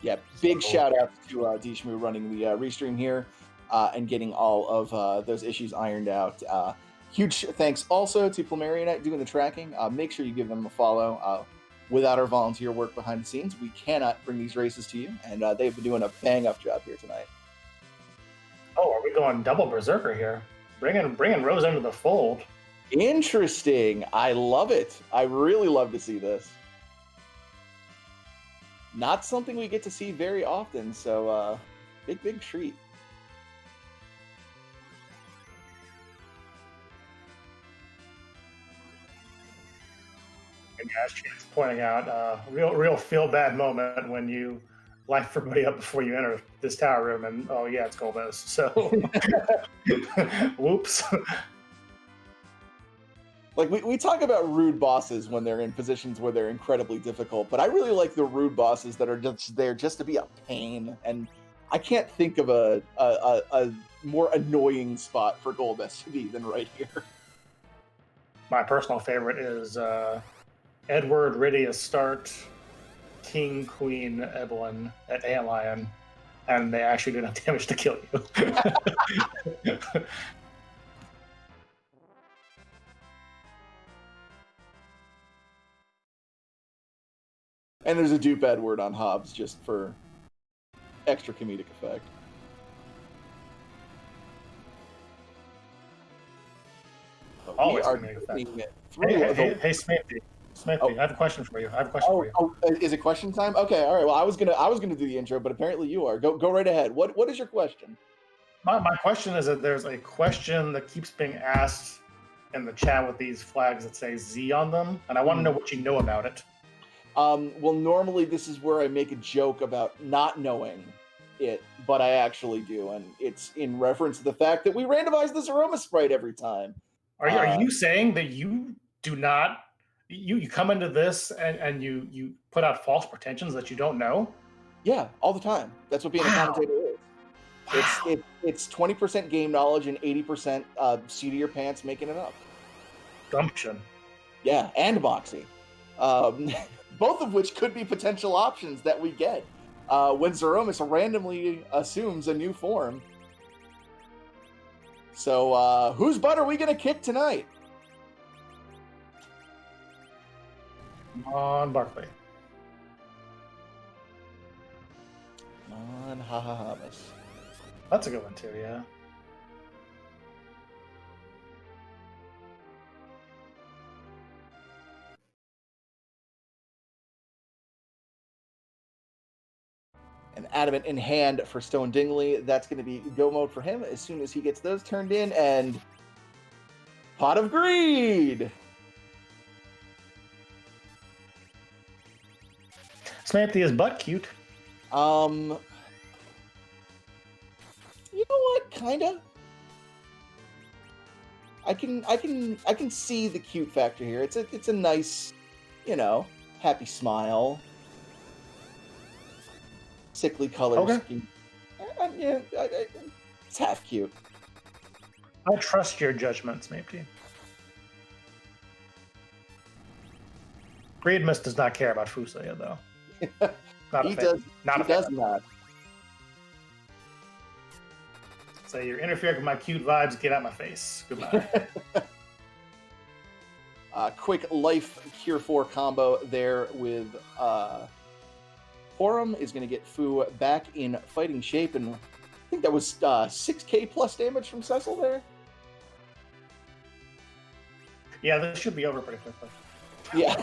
Yeah, big shout out to Dishmu running the restream here and getting all of those issues ironed out. Huge thanks also to Plumerionite doing the tracking. Make sure you give them a follow. Without our volunteer work behind the scenes, we cannot bring these races to you, and they've been doing a bang-up job here tonight. Oh, are we going double Berserker here? Bringing Rose into the fold. Interesting. I love it. I really love to see this. Not something we get to see very often, so big treat. And as Chance pointing out, real feel bad moment when you light everybody up before you enter this tower room, and oh yeah, it's Golbez. So, whoops. Like we talk about rude bosses when they're in positions where they're incredibly difficult, but I really like the rude bosses that are just there just to be a pain. And I can't think of a more annoying spot for Golbez to be than right here. My personal favorite is Edward Riddy Astarte, King, Queen, Evelyn at Antlion, and they actually do enough damage to kill you. And there's a dupe Edward on Hobbs just for extra comedic effect. Always comedic effect. Hey, Smithy. Smithy, I have a question for you. Is it question time? Okay, all right. Well, I was gonna do the intro, but apparently you are. Go right ahead. What is your question? My question is that there's a question that keeps being asked in the chat with these flags that say Z on them, and I want to know what you know about it. Well, normally this is where I make a joke about not knowing it, but I actually do, and it's in reference to the fact that we randomize this aroma sprite every time. Are you saying that you do not? You come into this and you put out false pretensions that you don't know? Yeah, all the time. That's what being a commentator is. Wow. It's 20% game knowledge and 80% seat of your pants making it up. Gumption. Yeah, and Moxie. Both of which could be potential options that we get when Zeromus randomly assumes a new form. So, whose butt are we going to kick tonight? Come on, Barkley. Come on, Hahahamas. That's a good one, too, yeah. An Adamant in hand for Stone Dingley. That's going to be go mode for him as soon as he gets those turned in. And Pot of Greed! Snappy is butt cute. You know what? Kinda. I can see the cute factor here. It's a nice, happy smile. Sickly color scheme. Yeah, it's half cute. I trust your judgments, Snappy. Greedmus does not care about Fusoya, though. He does not. So you're interfering with my cute vibes. Get out my face. Goodbye. Quick life cure 4 combo there with Forum is going to get Fu back in fighting shape, and I think that was 6k plus damage from Cecil there. Yeah, this should be over pretty quickly. Yeah.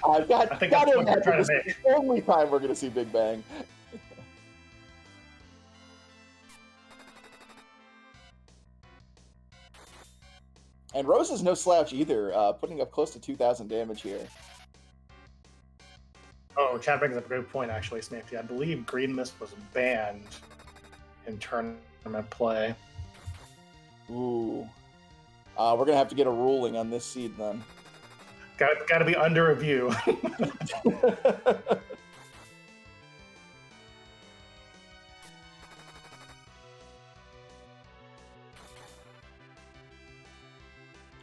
I think that's what they're trying to make. The only time we're going to see Big Bang. And Rose is no slouch either, putting up close to 2,000 damage here. Oh, Chad brings up a great point, actually, Snappy. I believe Green Mist was banned in tournament play. Ooh. We're going to have to get a ruling on this seed then. Got to be under review.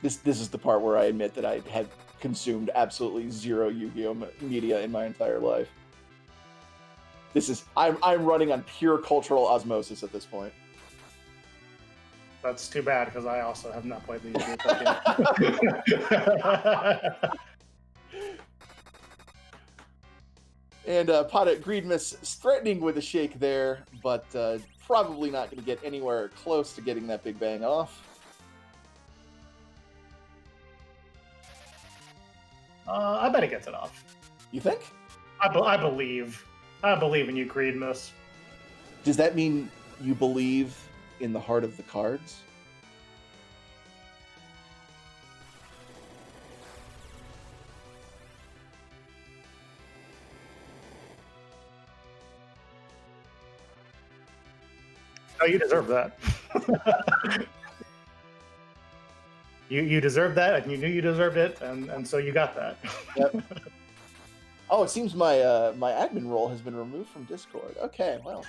This is the part where I admit that I had consumed absolutely zero Yu-Gi-Oh media in my entire life. I'm running on pure cultural osmosis at this point. That's too bad, because I also have not played the Yu-Gi-Oh game. And Pot at Greedmus threatening with a shake there, but probably not going to get anywhere close to getting that Big Bang off. I bet it gets it off. You think? I believe. I believe in you, Greedmus. Does that mean you believe in the heart of the cards? Oh, you deserve that. You deserved that, and you knew you deserved it, and so you got that. Yep. Oh, it seems my my admin role has been removed from Discord. Okay, well.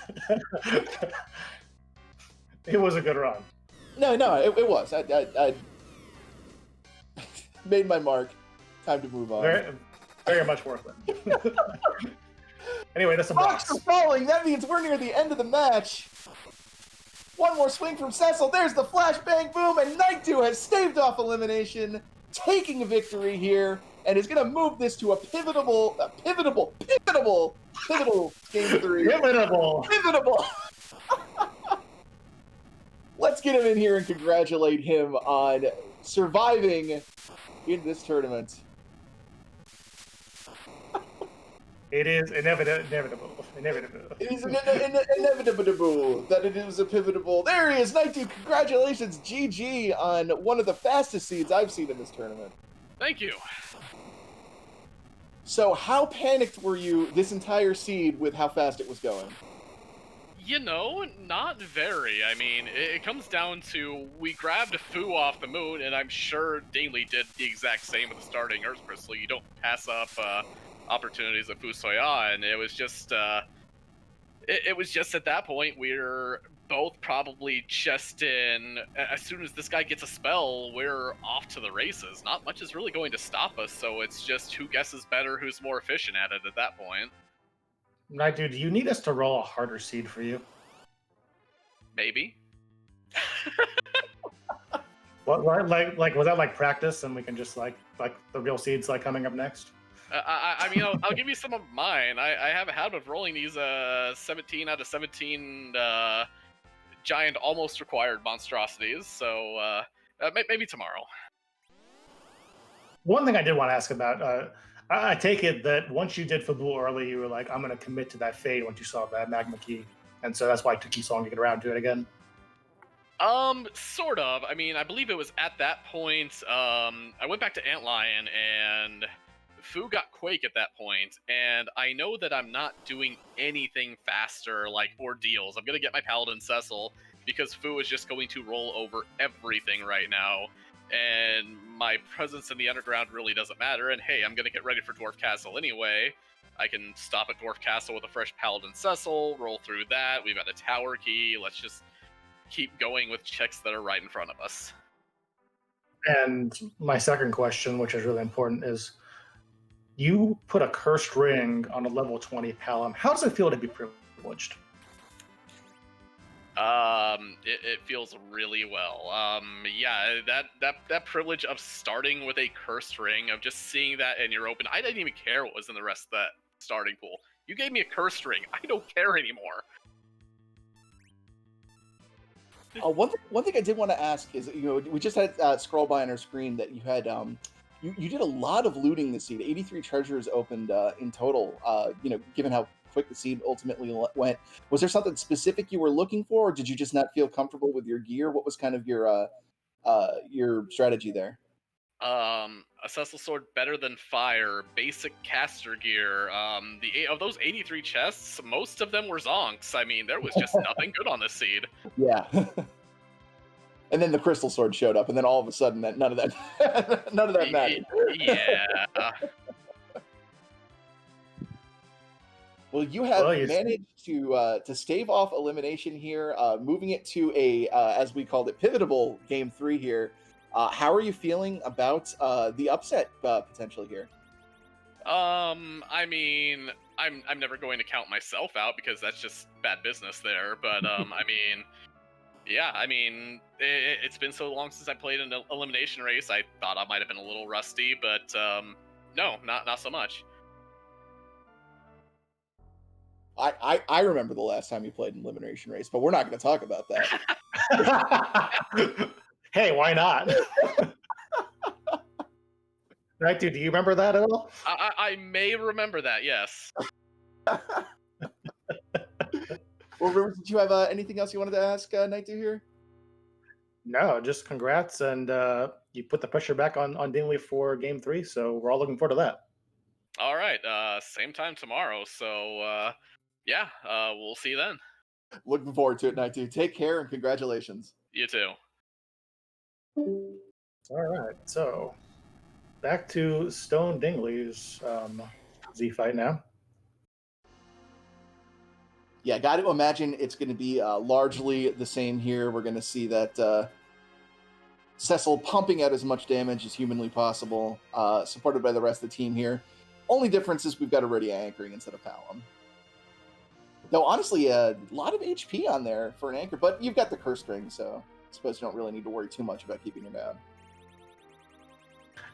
It was a good run. No, it was. I made my mark. Time to move on. Very much worth it. Anyway, that's a box. Are falling. That means we're near the end of the match. One more swing from Cecil. There's the flash bang boom, and Nightdew has staved off elimination, taking a victory here, and is going to move this to a pivotal game 3. Pivotal. Let's get him in here and congratulate him on surviving in this tournament. It is inevitable. It is inevitable that it is a pivotal. There he is, Nightdew. Congratulations, GG, on one of the fastest seeds I've seen in this tournament. Thank you. So how panicked were you this entire seed with how fast it was going? You know, not very. I mean, it comes down to we grabbed a Fu off the moon, and I'm sure Dingley did the exact same with the starting Earth Crystal. You don't pass up opportunities of Fusoya, and it was just at that point we're both probably just in. As soon as this guy gets a spell, we're off to the races. Not much is really going to stop us, so it's just who guesses better, who's more efficient at it at that point. Nightdew, do you need us to roll a harder seed for you? Maybe. What, like was that like practice, and we can just like the real seeds like coming up next? I mean, I'll give you some of mine. I have a habit of rolling these 17 out of 17 giant almost required monstrosities, so maybe tomorrow. One thing I did want to ask about, I take it that once you did Fabul early, you were like, I'm going to commit to that fade once you saw that magma key, and so that's why it took you so long to get around to it again. Sort of. I mean, I believe it was at that point, I went back to Antlion, and Fu got Quake at that point, and I know that I'm not doing anything faster, like ordeals. I'm gonna get my Paladin Cecil, because Fu is just going to roll over everything right now, and my presence in the underground really doesn't matter, and hey, I'm gonna get ready for Dwarf Castle anyway. I can stop at Dwarf Castle with a fresh Paladin Cecil, roll through that, we've got a tower key, let's just keep going with checks that are right in front of us. And my second question, which is really important, is you put a cursed ring on a level 20 Palom. How does it feel to be privileged? It feels really well. Yeah, that privilege of starting with a cursed ring, of just seeing that in your open. I didn't even care what was in the rest of that starting pool. You gave me a cursed ring. I don't care anymore. One thing I did want to ask is, we just had scroll by on our screen that you had you did a lot of looting this seed. 83 treasures opened in total. Given how quick the seed ultimately went, was there something specific you were looking for, or did you just not feel comfortable with your gear? What was kind of your strategy there? A Cecil Sword better than fire, basic caster gear. Of those 83 chests, most of them were zonks. I mean, there was just nothing good on this seed. Yeah. And then the crystal sword showed up, and then all of a sudden, none of that mattered. Yeah. Well, you have managed to stave off elimination here, moving it to a, as we called it, pivotable game 3 here. How are you feeling about the upset potential here? I mean, I'm never going to count myself out because that's just bad business there. But I mean, yeah, I mean, it's been so long since I played an elimination race. I thought I might have been a little rusty, but no, not so much. I remember the last time you played an elimination race, but we're not going to talk about that. Hey, why not? Right, dude, do you remember that at all? I may remember that, yes. Well, Rivers, did you have anything else you wanted to ask Nightdew here? No, just congrats, and you put the pressure back on Dingley for game 3, so we're all looking forward to that. All right, same time tomorrow, so yeah, we'll see you then. Looking forward to it, Nightdew. Take care, and congratulations. You too. All right, so back to Stone Dingley's Z fight now. Yeah, got to imagine it's going to be largely the same here. We're going to see that Cecil pumping out as much damage as humanly possible, supported by the rest of the team here. Only difference is we've got a ready anchoring instead of Palom. Though, honestly, a lot of HP on there for an anchor, but you've got the curse ring, so I suppose you don't really need to worry too much about keeping her down.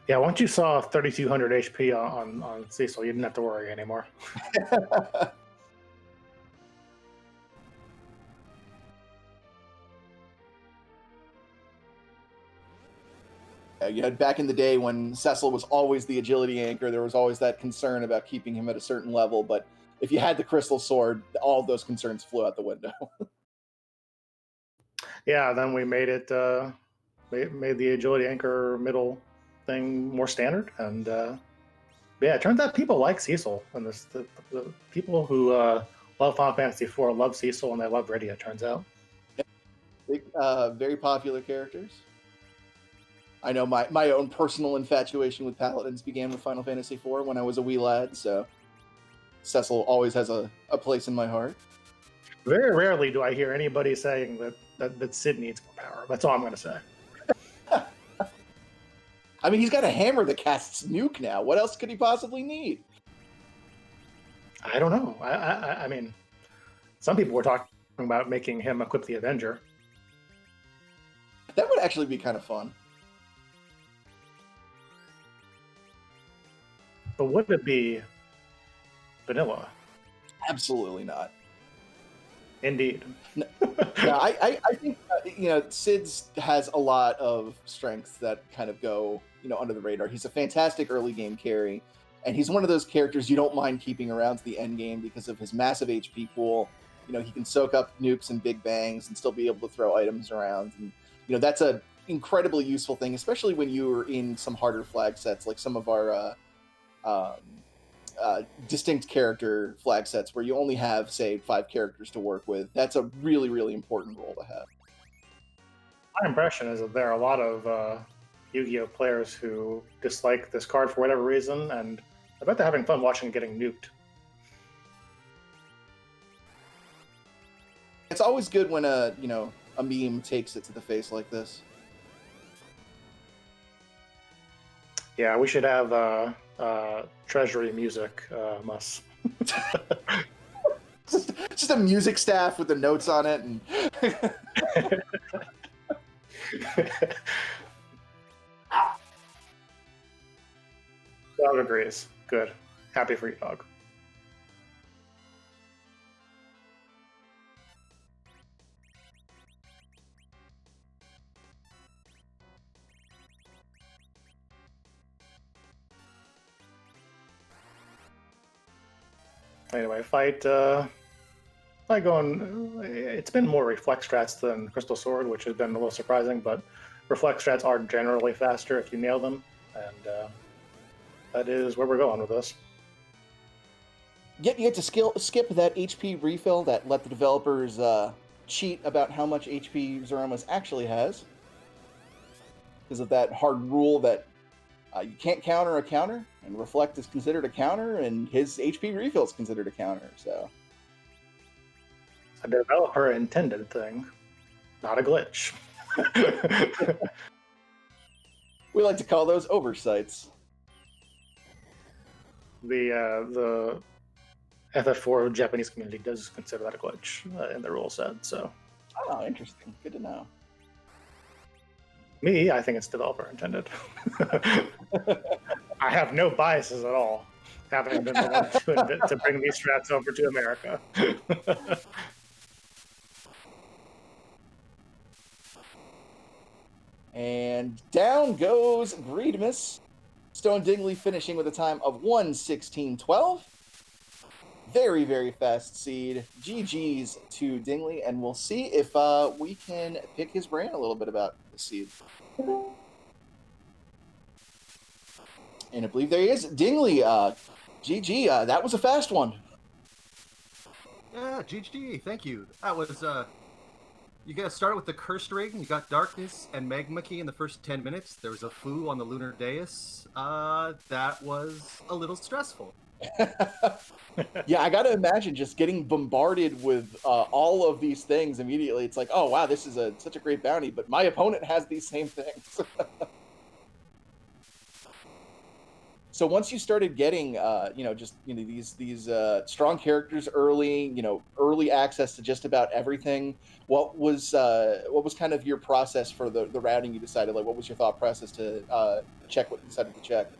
Yeah, once you saw 3,200 HP on Cecil, you didn't have to worry anymore. You had back in the day when Cecil was always the agility anchor, there was always that concern about keeping him at a certain level, but if you had the crystal sword, all of those concerns flew out the window. Yeah, then we made it, made the agility anchor middle thing more standard, and yeah, it turns out people like Cecil, and the people who love Final Fantasy IV love Cecil, and they love Rydia, it turns out. Very popular characters. I know my own personal infatuation with Paladins began with Final Fantasy IV when I was a wee lad, so Cecil always has a place in my heart. Very rarely do I hear anybody saying that Sid needs more power. That's all I'm going to say. I mean, he's got a hammer that casts nuke now. What else could he possibly need? I don't know. I mean, some people were talking about making him equip the Avenger. That would actually be kind of fun. But would it be vanilla? Absolutely not. Indeed. No, I think Sid's has a lot of strengths that kind of go under the radar. He's a fantastic early game carry, and he's one of those characters you don't mind keeping around to the end game because of his massive HP pool. He can soak up nukes and big bangs and still be able to throw items around, and that's a incredibly useful thing, especially when you're in some harder flag sets like some of our distinct character flag sets where you only have, say, 5 characters to work with. That's a really, really important role to have. My impression is that there are a lot of Yu-Gi-Oh players who dislike this card for whatever reason, and I bet they're having fun watching it getting nuked. It's always good when a meme takes it to the face like this. Yeah, we should have treasury music, Mus. just a music staff with the notes on it, and Dog agrees. Good. Happy for you, dog. Anyway, fight going. It's been more reflex strats than Crystal Sword, which has been a little surprising, but reflex strats are generally faster if you nail them, and that is where we're going with this. Yet you get to skip that HP refill that let the developers cheat about how much HP Zoromas actually has, because of that hard rule that you can't counter a counter, and Reflect is considered a counter, and his HP refill is considered a counter. So, a developer intended thing, not a glitch. We like to call those oversights. The FF4 Japanese community does consider that a glitch in the rule set. So, oh, interesting. Good to know. Me, I think it's developer intended. I have no biases at all, having been the one to bring these strats over to America. And down goes Greedmus. Stone Dingley finishing with a time of 1:16.12. Very, very fast seed. GG's to Dingley, and we'll see if we can pick his brain a little bit about the seed. And I believe there he is. Dingley, GG, that was a fast one. Yeah, GG, thank you. That was, you gotta start with the Cursed Ring, you got Darkness and Magma Key in the first 10 minutes. There was a Fu on the Lunar Dais. That was a little stressful. Yeah, I gotta imagine just getting bombarded with all of these things immediately. It's like, oh wow, this is such a great bounty, but my opponent has these same things. So once you started getting, these strong characters early, early access to just about everything, what was kind of your process for the routing you decided? Like, what was your thought process to check what you decided to check?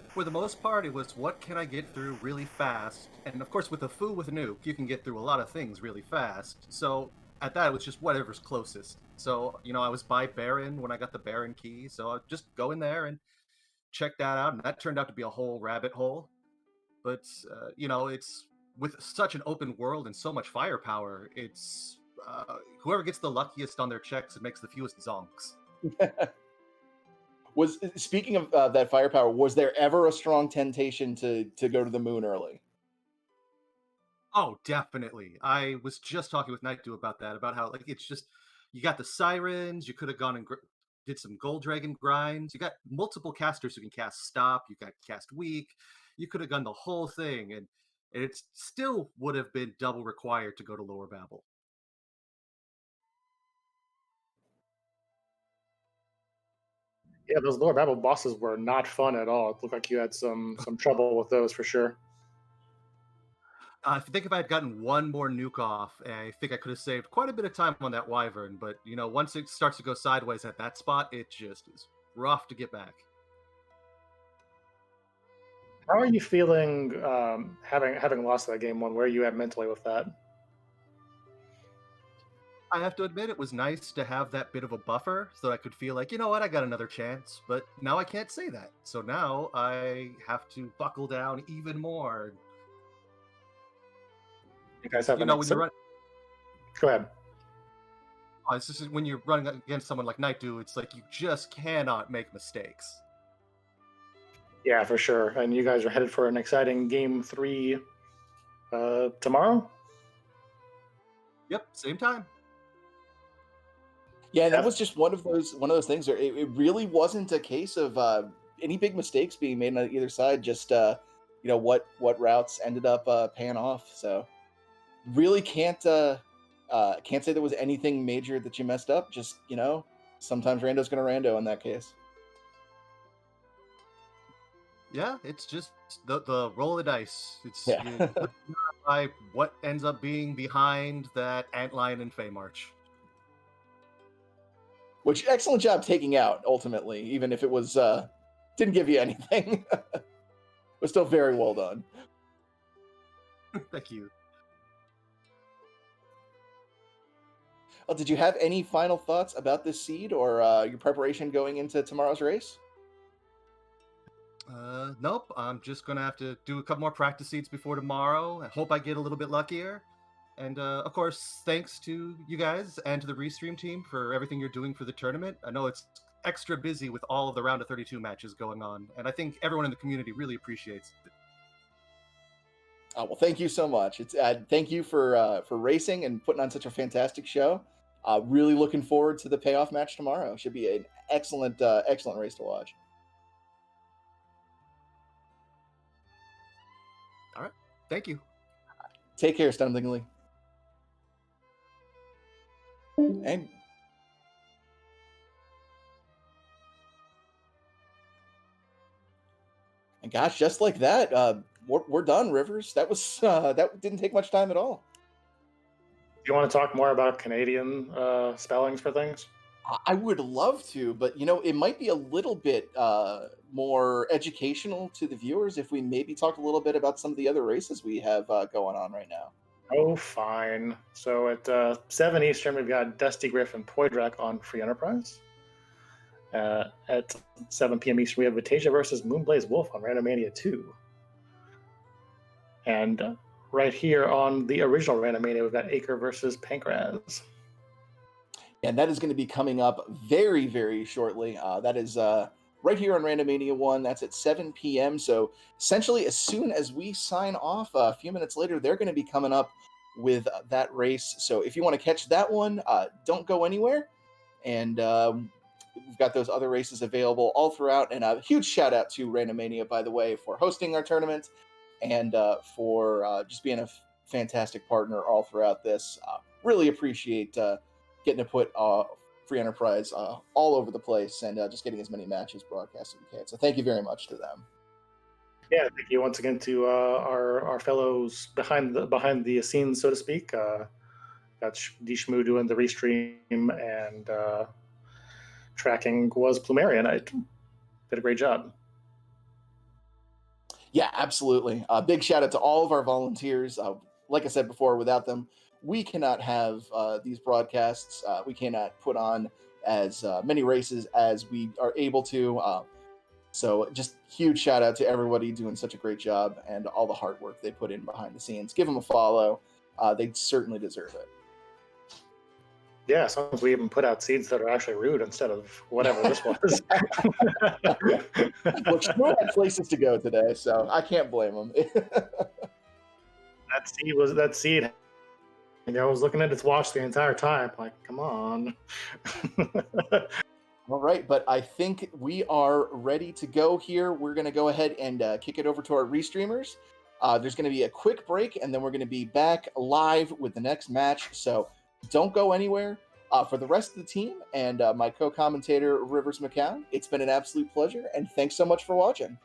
For the most part, it was what can I get through really fast? And of course, with a Fu with a nuke, you can get through a lot of things really fast. So at that, it was just whatever's closest. So, I was by Baron when I got the Baron key. So I'd just go in there and check that out. And that turned out to be a whole rabbit hole. But, it's with such an open world and so much firepower, it's whoever gets the luckiest on their checks, it makes the fewest zonks. Speaking of that firepower, was there ever a strong temptation to go to the moon early? Oh, definitely. I was just talking with Nightdew about that, about how it's just you got the sirens. You could have gone and did some Gold Dragon grinds. You got multiple casters who can cast Stop. You got cast Weak. You could have done the whole thing, and and it still would have been double required to go to Lower Babel. Yeah, those lower Babel bosses were not fun at all. It looked like you had some trouble with those for sure. I think if I had gotten one more nuke off, I think I could have saved quite a bit of time on that Wyvern. But once it starts to go sideways at that spot, it just is rough to get back. How are you feeling having lost that game one? Where are you at mentally with that? I have to admit, it was nice to have that bit of a buffer so I could feel like, you know what, I got another chance. But now I can't say that. So now I have to buckle down even more. You guys have When you're running, Go ahead. it's just when you're running against someone like Nightdew, it's like you just cannot make mistakes. Yeah, for sure. And you guys are headed for an exciting game 3 tomorrow. Yep, same time. Yeah, and that was just one of those things where it really wasn't a case of any big mistakes being made on either side. Just what routes ended up paying off. So really can't say there was anything major that you messed up. Just sometimes rando's gonna rando in that case. Yeah, it's just the roll of the dice. It's Yeah. by what ends up being behind that Antlion and Fey March. Which excellent job taking out ultimately, even if it was didn't give you anything. Was still very well done. Thank you. Well, did you have any final thoughts about this seed or your preparation going into tomorrow's race? Nope. I'm just gonna have to do a couple more practice seeds before tomorrow. I hope I get a little bit luckier. And of course, thanks to you guys and to the Restream team for everything you're doing for the tournament. I know it's extra busy with all of the round of 32 matches going on, and I think everyone in the community really appreciates it. Well, thank you so much. It's thank you for racing and putting on such a fantastic show. Really looking forward to the payoff match tomorrow. Should be an excellent race to watch. All right. Thank you. Take care, Stone Dingley. And gosh, just like that, we're done, Rivers. That was that didn't take much time at all. Do you want to talk more about Canadian spellings for things? I would love to, but it might be a little bit more educational to the viewers if we maybe talk a little bit about some of the other races we have going on right now. Oh, fine. So at 7 Eastern, we've got Dusty Griff and Poydrak on Free Enterprise. At 7 p.m. Eastern, we have Vitasia versus Moonblaze Wolf on Randomania 2. And right here on the original Randomania, we've got Acre versus Pankraz. And that is going to be coming up very, very shortly. That is right here on Randomania 1. That's at 7 p.m. So essentially, as soon as we sign off, a few minutes later, they're going to be coming up with that race. So if you want to catch that one, don't go anywhere. And we've got those other races available all throughout. And a huge shout out to Randomania, by the way, for hosting our tournament and for just being a fantastic partner all throughout this. Really appreciate getting to put Free Enterprise all over the place and just getting as many matches broadcast as we can. So thank you very much to them. Yeah, thank you once again to our fellows behind the scenes, so to speak. Got Dishmu doing the restream, and tracking was Plumerian. I did a great job. Yeah, absolutely. Big shout out to all of our volunteers. Like I said before, without them, we cannot have these broadcasts. We cannot put on as many races as we are able to. So just huge shout out to everybody doing such a great job and all the hard work they put in behind the scenes. Give them a follow. They certainly deserve it. Yeah, sometimes we even put out seeds that are actually rude instead of whatever this was. Look, Shmuel had places to go today, so I can't blame him. that seed. I was looking at its watch the entire time, like, come on. All right, but I think we are ready to go here. We're going to go ahead and kick it over to our restreamers. There's going to be a quick break, and then we're going to be back live with the next match. So don't go anywhere. For the rest of the team and my co-commentator, Rivers McCown, it's been an absolute pleasure, and thanks so much for watching.